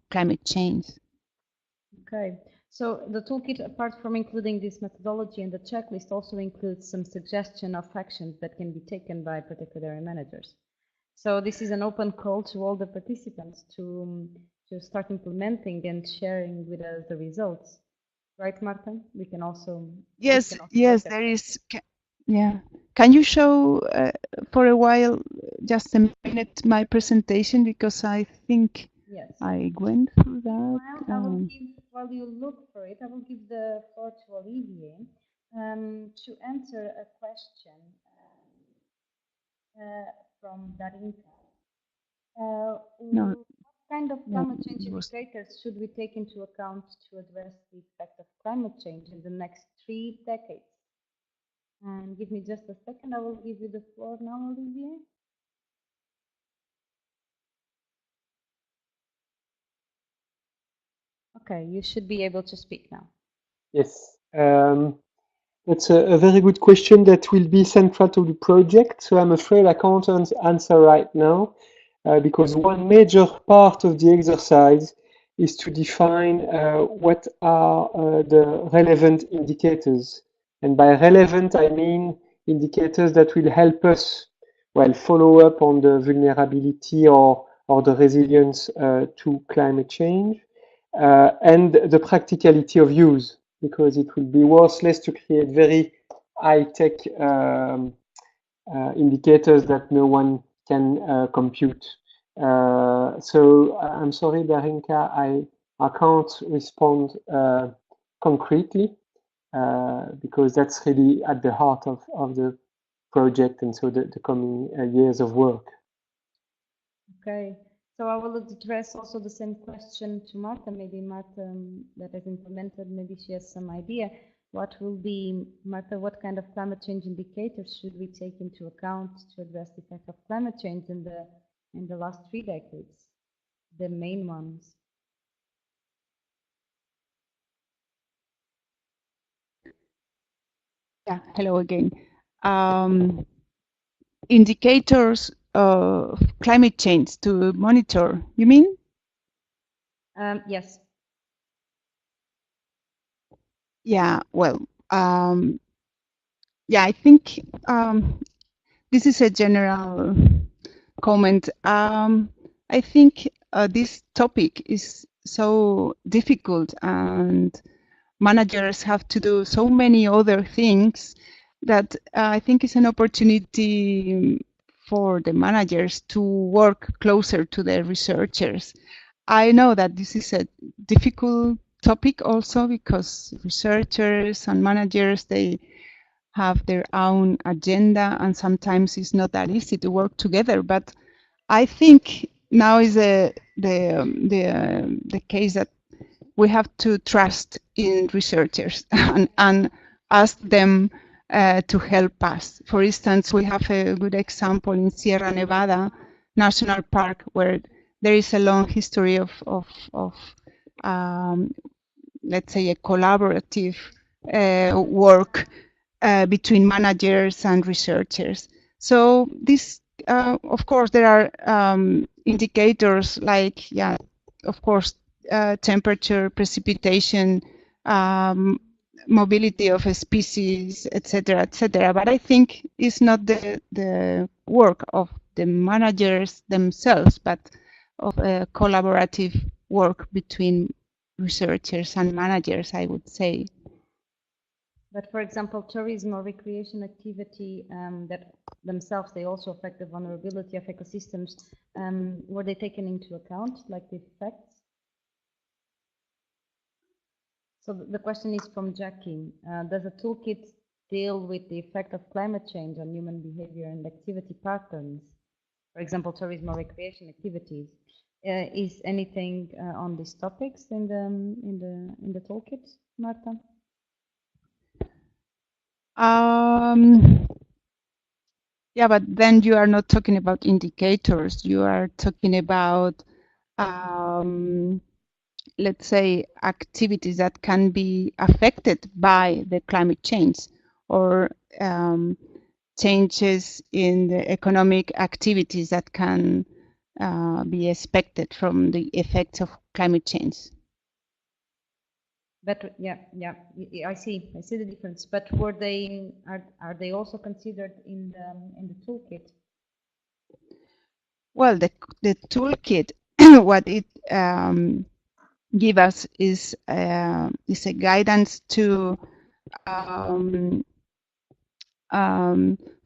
climate change. Okay, so the toolkit, apart from including this methodology and the checklist, also includes some suggestion of actions that can be taken by protected area managers. So this is an open call to all the participants to start implementing and sharing with us the results. Right, Marta? We can also... Yes, yes, there is... Yeah. Can you show for a while, just a minute, my presentation? Because I think yes. I went through that. Well, I will give, while you look for it, I will give the floor to Olivier to answer a question from Darinka. No. What kind of climate change indicators should we take into account to address the effect of climate change in the next 3 decades? And give me just a second, I will give you the floor now, Olivier. Okay, you should be able to speak now. Yes, that's a very good question that will be central to the project. So I'm afraid I can't answer right now because one major part of the exercise is to define what are the relevant indicators. And by relevant, I mean indicators that will help us, well, follow up on the vulnerability or the resilience to climate change. And the practicality of use, because it will be worthless to create very high-tech indicators that no one can compute. So I'm sorry, Darinka, I can't respond concretely because that's really at the heart of the project and so the coming years of work. Okay. So I will address also the same question to Marta. Maybe Marta that has implemented, maybe she has some idea. What will be, Marta, what kind of climate change indicators should we take into account to address the effect of climate change in the last 3 decades? The main ones. Yeah, hello again. Indicators of climate change to monitor, you mean? Yes. Yeah, well, yeah, I think this is a general comment. I think this topic is so difficult and managers have to do so many other things that I think it's an opportunity for the managers to work closer to the researchers. I know that this is a difficult topic also because researchers and managers, they have their own agenda and sometimes it's not that easy to work together. But I think now is the case that we have to trust in researchers and ask them to help us. For instance, we have a good example in Sierra Nevada National Park where there is a long history of let's say, a collaborative work between managers and researchers. So this, of course, there are indicators like, yeah, of course, temperature, precipitation, mobility of a species, etc., etc. But I think it's not the work of the managers themselves, but of a collaborative work between researchers and managers, I would say. But for example, tourism or recreation activity that themselves, they also affect the vulnerability of ecosystems. Were they taken into account, like the effects? So the question is from Jackie. Does a toolkit deal with the effect of climate change on human behavior and activity patterns? for example, tourism or recreation activities. Is anything on these topics in the toolkit, Marta? Yeah, but then you are not talking about indicators. You are talking about, let's say, activities that can be affected by the climate change, or changes in the economic activities that can be expected from the effects of climate change. But yeah, I see the difference. But were they are they also considered in the toolkit? Well, the toolkit, what it give us is a guidance to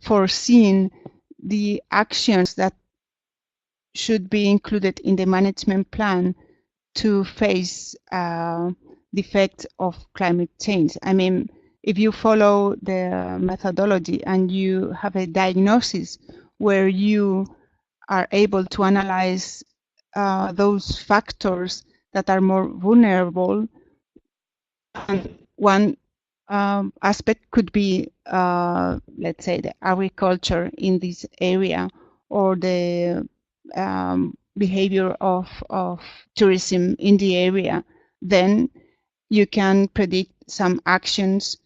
foreseeing the actions that should be included in the management plan to face the effects of climate change. I mean, if you follow the methodology and you have a diagnosis where you are able to analyze those factors that are more vulnerable, and one aspect could be, let's say, the agriculture in this area, or the behavior of tourism in the area, then you can predict some actions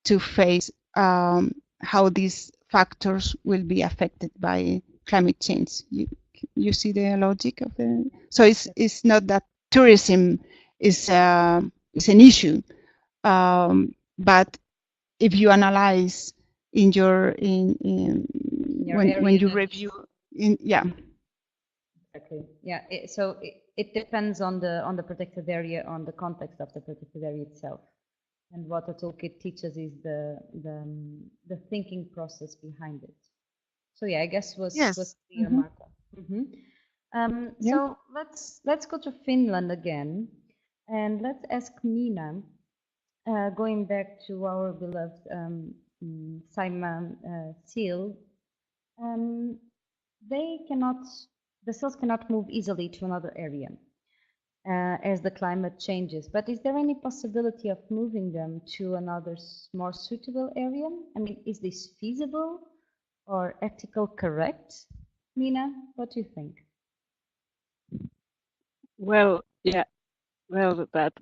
to face how these factors will be affected by climate change. You see the logic of it? So it's not that tourism is an issue, but if you analyze in your when you review Exactly. Yeah. So it depends on the protected area, on the context of the protected area itself. And what the toolkit teaches is the thinking process behind it. So yeah, I guess was clear, Marta. So let's go to Finland again, and let's ask Mina, going back to our beloved Saimaa seal. The seals cannot move easily to another area as the climate changes. But is there any possibility of moving them to another more suitable area? I mean, is this feasible or ethical correct? Mina, what do you think? Well, yeah, well, that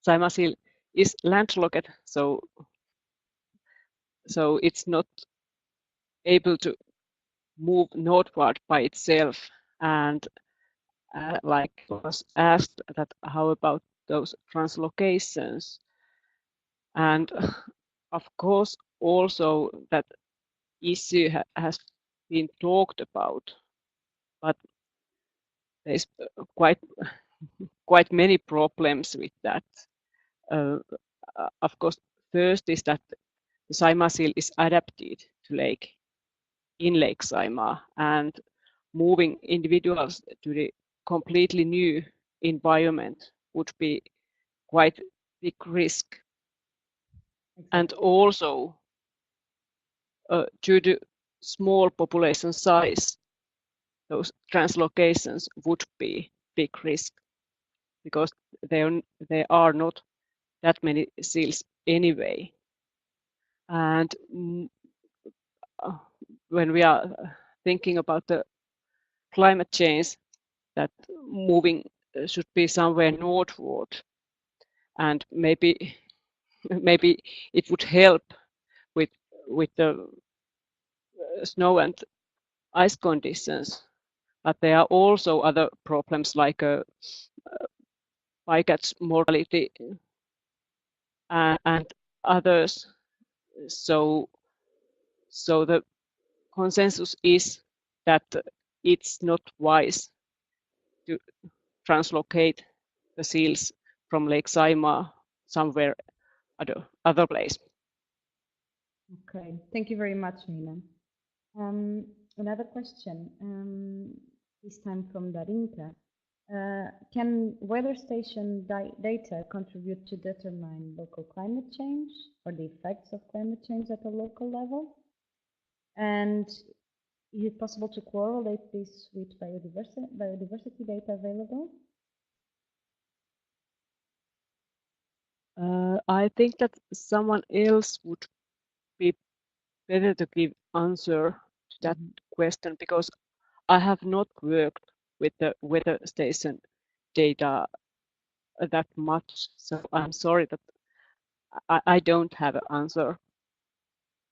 Saimaa seal is landlocked, so it's not able to move northward by itself. And like was asked, that how about those translocations? And of course, also that issue has been talked about, but there's quite many problems with that. Of course, first is that the Saimaa seal is adapted to Lake Saimaa, and moving individuals to the completely new environment would be quite big risk. Exactly. And also, due to small population size, those translocations would be big risk, because there are not that many seals anyway. And when we are thinking about the climate change, that moving should be somewhere northward, and maybe it would help with the snow and ice conditions. But there are also other problems like bycatch mortality and others. So the consensus is that it's not wise to translocate the seals from Lake Saimaa somewhere other place. Okay, thank you very much, Mina. Another question, this time from Darinka. Can weather station data contribute to determine local climate change or the effects of climate change at a local level? And Is it possible to correlate this with biodiversity data available? I think that someone else would be better to give answer to that question, because I have not worked with the weather station data that much, so I'm sorry that I don't have an answer.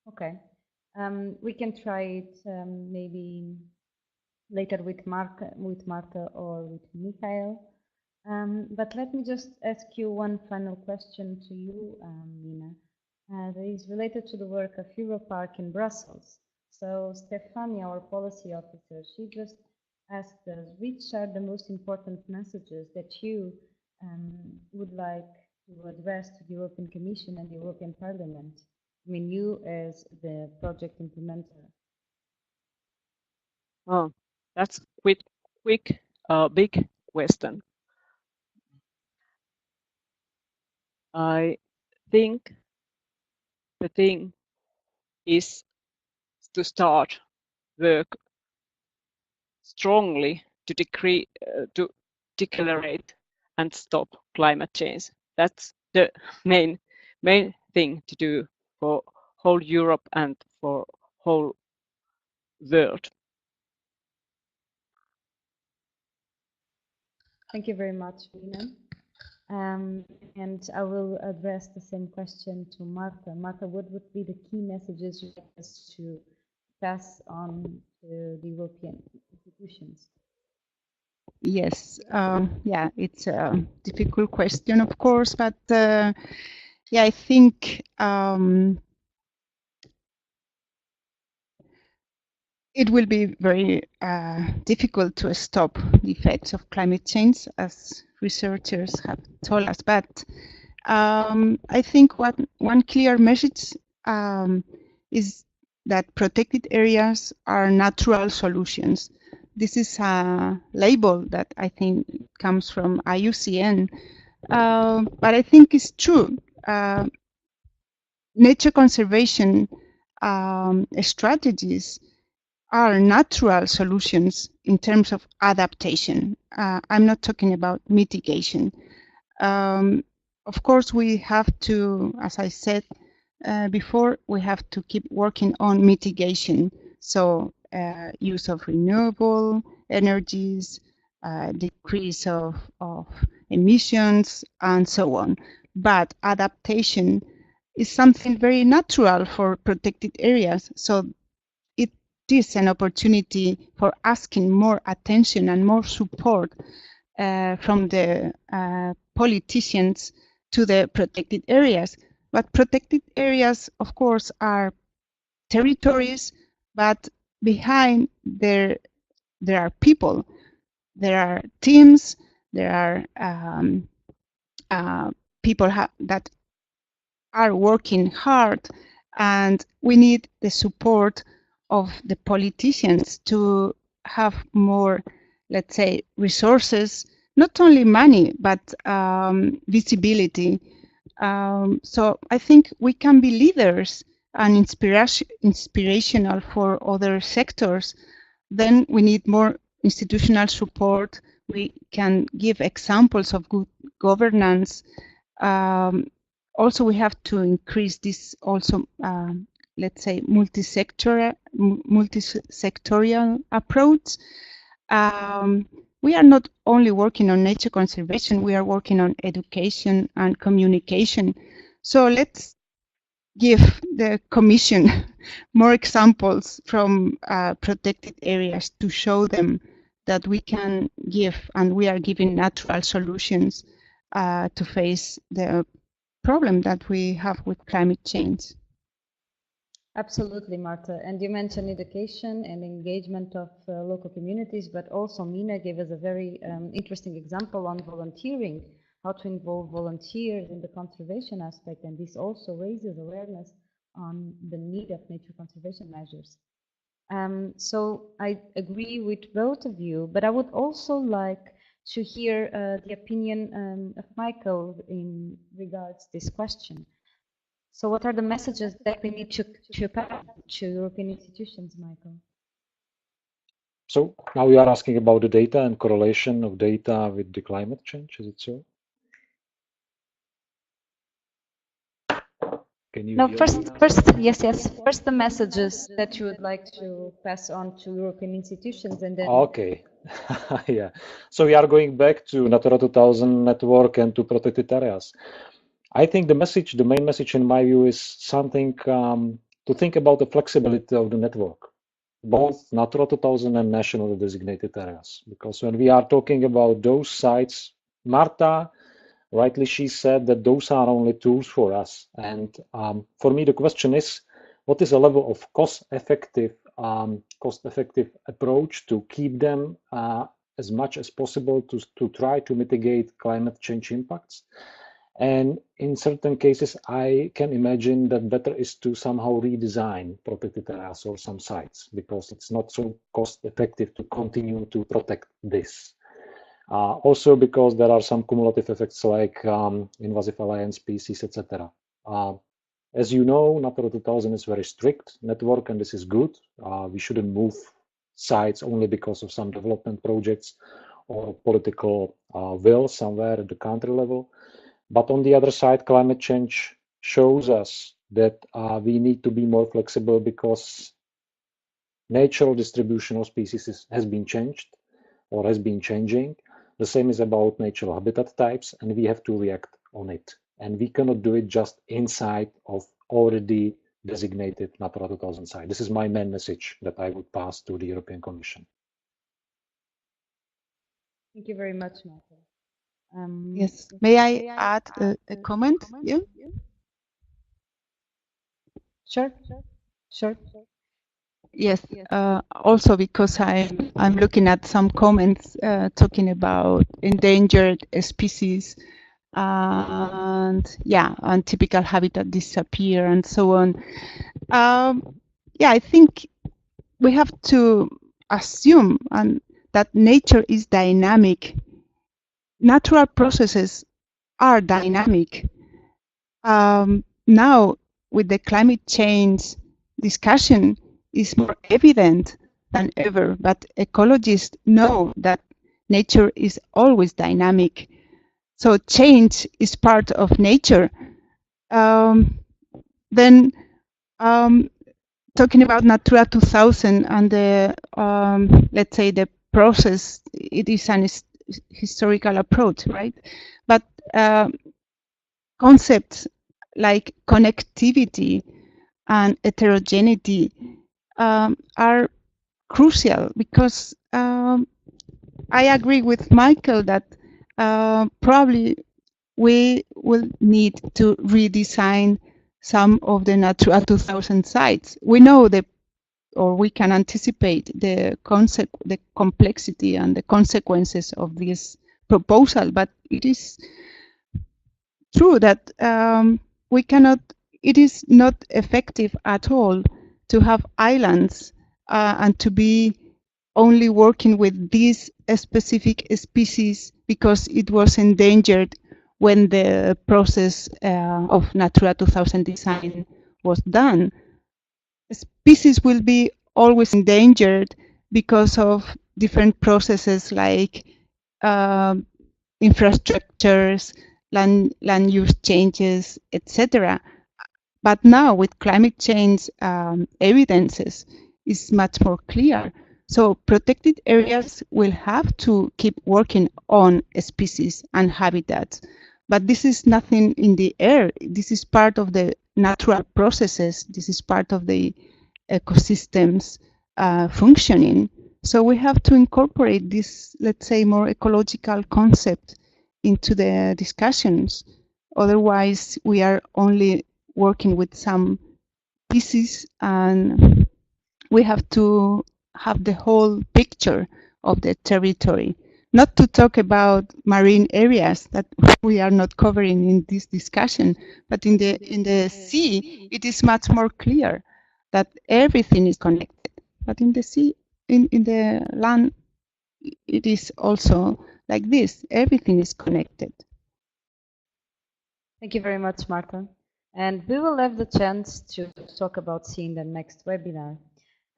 Okay, we can try it maybe later with Marta or with Michael. But let me just ask you one final question to you, Nina. That is related to the work of EUROPARC in Brussels. So Stefania, our policy officer, she just asked us, which are the most important messages that you would like to address to the European Commission and the European Parliament? I mean, you as the project implementer. Oh, that's quick, big question. I think the thing is to start work strongly to declarate and stop climate change. That's the main thing to do for whole Europe and for whole world. Thank you very much, Nina. And I will address the same question to Marta. Marta, what would be the key messages you want us to pass on to the European institutions? Yes, yeah, it's a difficult question, of course, but yeah, I think it will be very difficult to stop the effects of climate change, as researchers have told us. But I think one clear message is that protected areas are natural solutions. This is a label that I think comes from IUCN, but I think it's true. Nature conservation strategies are natural solutions in terms of adaptation. I'm not talking about mitigation. Of course, we have to, as I said before, we have to keep working on mitigation. So use of renewable energies, decrease of emissions, and so on. But adaptation is something very natural for protected areas. So it is an opportunity for asking more attention and more support from the politicians to the protected areas. But protected areas, of course, are territories, but behind there are people, there are teams, there are people that are working hard, and we need the support of the politicians to have more, let's say, resources, not only money, but visibility. So I think we can be leaders and inspirational for other sectors. Then we need more institutional support. We can give examples of good governance. Also, we have to increase this also, let's say, multi-sectorial approach. We are not only working on nature conservation, we are working on education and communication. So let's give the Commission more examples from protected areas to show them that we can give, and we are giving natural solutions to face the problem that we have with climate change. Absolutely, Marta. And you mentioned education and engagement of local communities, but also Mina gave us a very interesting example on volunteering, how to involve volunteers in the conservation aspect. And this also raises awareness on the need of nature conservation measures. So I agree with both of you, but I would also like to hear the opinion of Michael in regards to this question. So what are the messages that we need to pass to European institutions, Michael? So now we are asking about the data and correlation of data with the climate change. Is it so? Can you No, hear first, me? yes. First, the messages that you would like to pass on to European institutions, and then. Okay, yeah. So we are going back to Natura 2000 network and to protected areas. I think the main message in my view is something to think about the flexibility of the network, both Natura 2000 and nationally designated areas. Because when we are talking about those sites, Marta, rightly she said that those are only tools for us. And for me, the question is, what is a level of cost-effective approach to keep them as much as possible to try to mitigate climate change impacts? And in certain cases, I can imagine that better is to somehow redesign protected areas or some sites, because it's not so cost effective to continue to protect this. Also because there are some cumulative effects like invasive alien species, etc. As you know, Natura 2000 is very strict network, and this is good. We shouldn't move sites only because of some development projects or political will somewhere at the country level. But on the other side, climate change shows us that we need to be more flexible because natural distribution of species has been changed or has been changing. The same is about natural habitat types, and we have to react on it. And we cannot do it just inside of already designated Natura 2000 site. This is my main message that I would pass to the European Commission. Thank you very much, Marta. Yes, may I add a comment? Yeah. Sure. Yes. Also, because I'm looking at some comments talking about endangered species and typical habitat disappear and so on. I think we have to assume that nature is dynamic. Natural processes are dynamic. Now, with the climate change discussion, is more evident than ever, but ecologists know that nature is always dynamic. So change is part of nature. Then talking about Natura 2000 and the, let's say, the process, it is an historical approach, right? But concepts like connectivity and heterogeneity are crucial, because I agree with Michael that probably we will need to redesign some of the Natura 2000 sites. We know we can anticipate the complexity and the consequences of this proposal, but it is true that it is not effective at all to have islands and to be only working with these specific species because it was endangered when the process of Natura 2000 design was done. Species will be always endangered because of different processes like infrastructures, land use changes, etc. But now with climate change evidences is much more clear. So protected areas will have to keep working on species and habitats. But this is nothing in the air. This is part of the natural processes. This is part of the ecosystems functioning. So we have to incorporate this, let's say, more ecological concept into the discussions. Otherwise, we are only working with some pieces, and we have to have the whole picture of the territory. Not to talk about marine areas that we are not covering in this discussion, but in the sea, it is much more clear that everything is connected. But in the sea, in the land, it is also like this. Everything is connected. Thank you very much, Marta. And we will have the chance to talk about sea in the next webinar.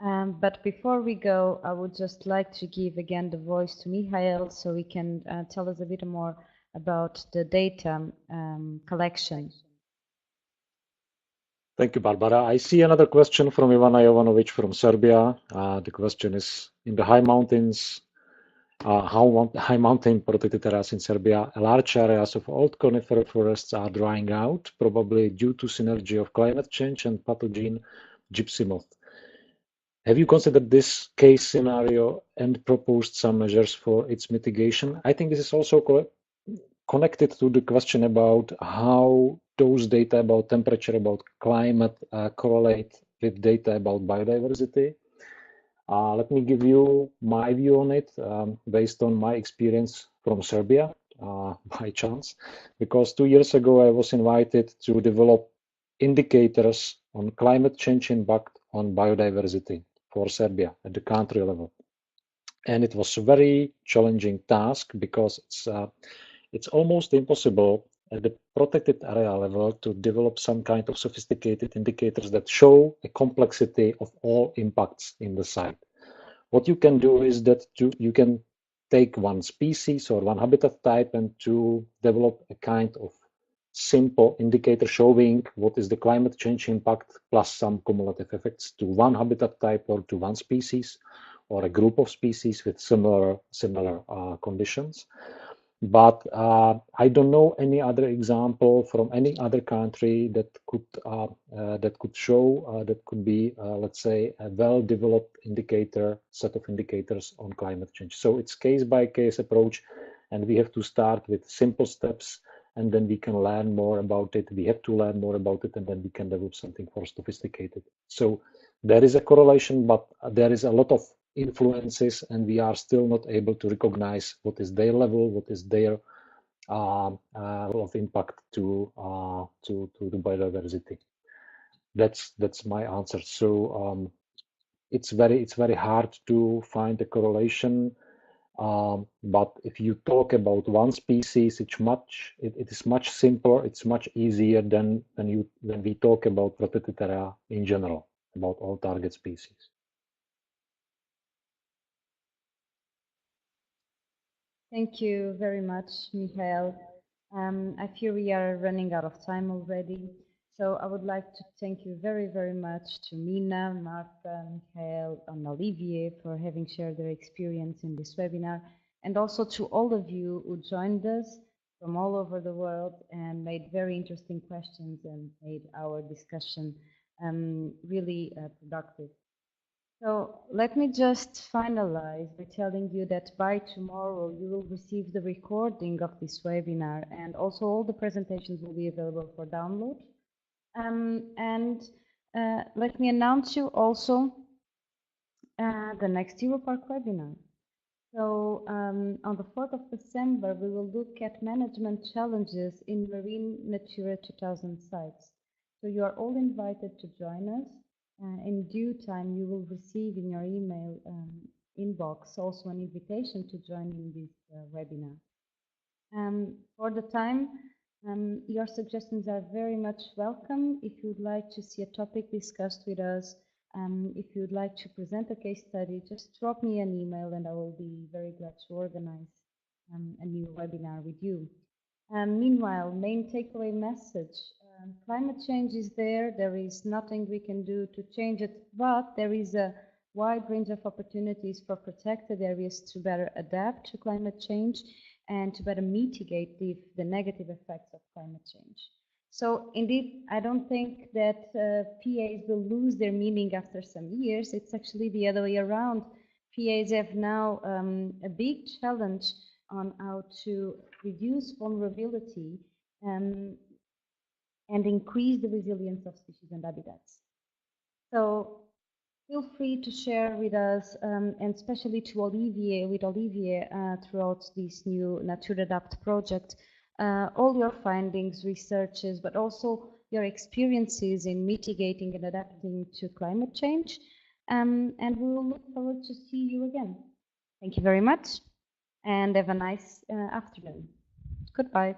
But before we go, I would just like to give again the voice to Michael so he can tell us a bit more about the data collection. Thank you, Barbara. I see another question from Ivana Jovanovic from Serbia. The question is, in the high mountains, high mountain protected areas in Serbia, large areas of old conifer forests are drying out, probably due to synergy of climate change and pathogen gypsy moth. Have you considered this case scenario and proposed some measures for its mitigation? I think this is also connected to the question about how those data about temperature, about climate correlate with data about biodiversity. Let me give you my view on it based on my experience from Serbia, by chance, because 2 years ago I was invited to develop indicators on climate change impact on biodiversity for Serbia at the country level. And it was a very challenging task because it's almost impossible at the protected area level to develop some kind of sophisticated indicators that show a complexity of all impacts in the site. What you can do is that you can take one species or one habitat type and to develop a kind of simple indicator showing what is the climate change impact plus some cumulative effects to one habitat type or to one species or a group of species with similar conditions. But I don't know any other example from any other country that could show that could be, let's say, a well-developed set of indicators on climate change. So it's case-by-case approach, and we have to start with simple steps, and then we can learn more about it. We have to learn more about it, and then we can develop something more sophisticated. So there is a correlation, but there is a lot of influences, and we are still not able to recognize what is their level, what is their level of impact to the biodiversity. That's my answer. So it's very hard to find a correlation. But if you talk about one species, it is much simpler. It's much easier than when we talk about protected area in general, about all target species. Thank you very much, Michael. I fear we are running out of time already. So I would like to thank you very, very much to Mina, Marta, Michael, and Olivier for having shared their experience in this webinar, and also to all of you who joined us from all over the world and made very interesting questions and made our discussion really productive. So let me just finalize by telling you that by tomorrow you will receive the recording of this webinar, and also all the presentations will be available for download. Let me announce you also the next EUROPARC webinar. So on the 4th of December, we will look at management challenges in marine Natura 2000 sites. So you are all invited to join us. In due time, you will receive in your email inbox also an invitation to join in this webinar. For the time, your suggestions are very much welcome. If you'd like to see a topic discussed with us, if you'd like to present a case study, just drop me an email and I will be very glad to organize a new webinar with you. Meanwhile, main takeaway message. Climate change is there. There is nothing we can do to change it, but there is a wide range of opportunities for protected areas to better adapt to climate change and to better mitigate the negative effects of climate change. So indeed, I don't think that PAs will lose their meaning after some years. It's actually the other way around. PAs have now a big challenge on how to reduce vulnerability and increase the resilience of species and habitats. So feel free to share with us, and especially to Olivier, throughout this new Natura Adapt project, all your findings, researches, but also your experiences in mitigating and adapting to climate change. And we will look forward to see you again. Thank you very much, and have a nice afternoon. Goodbye.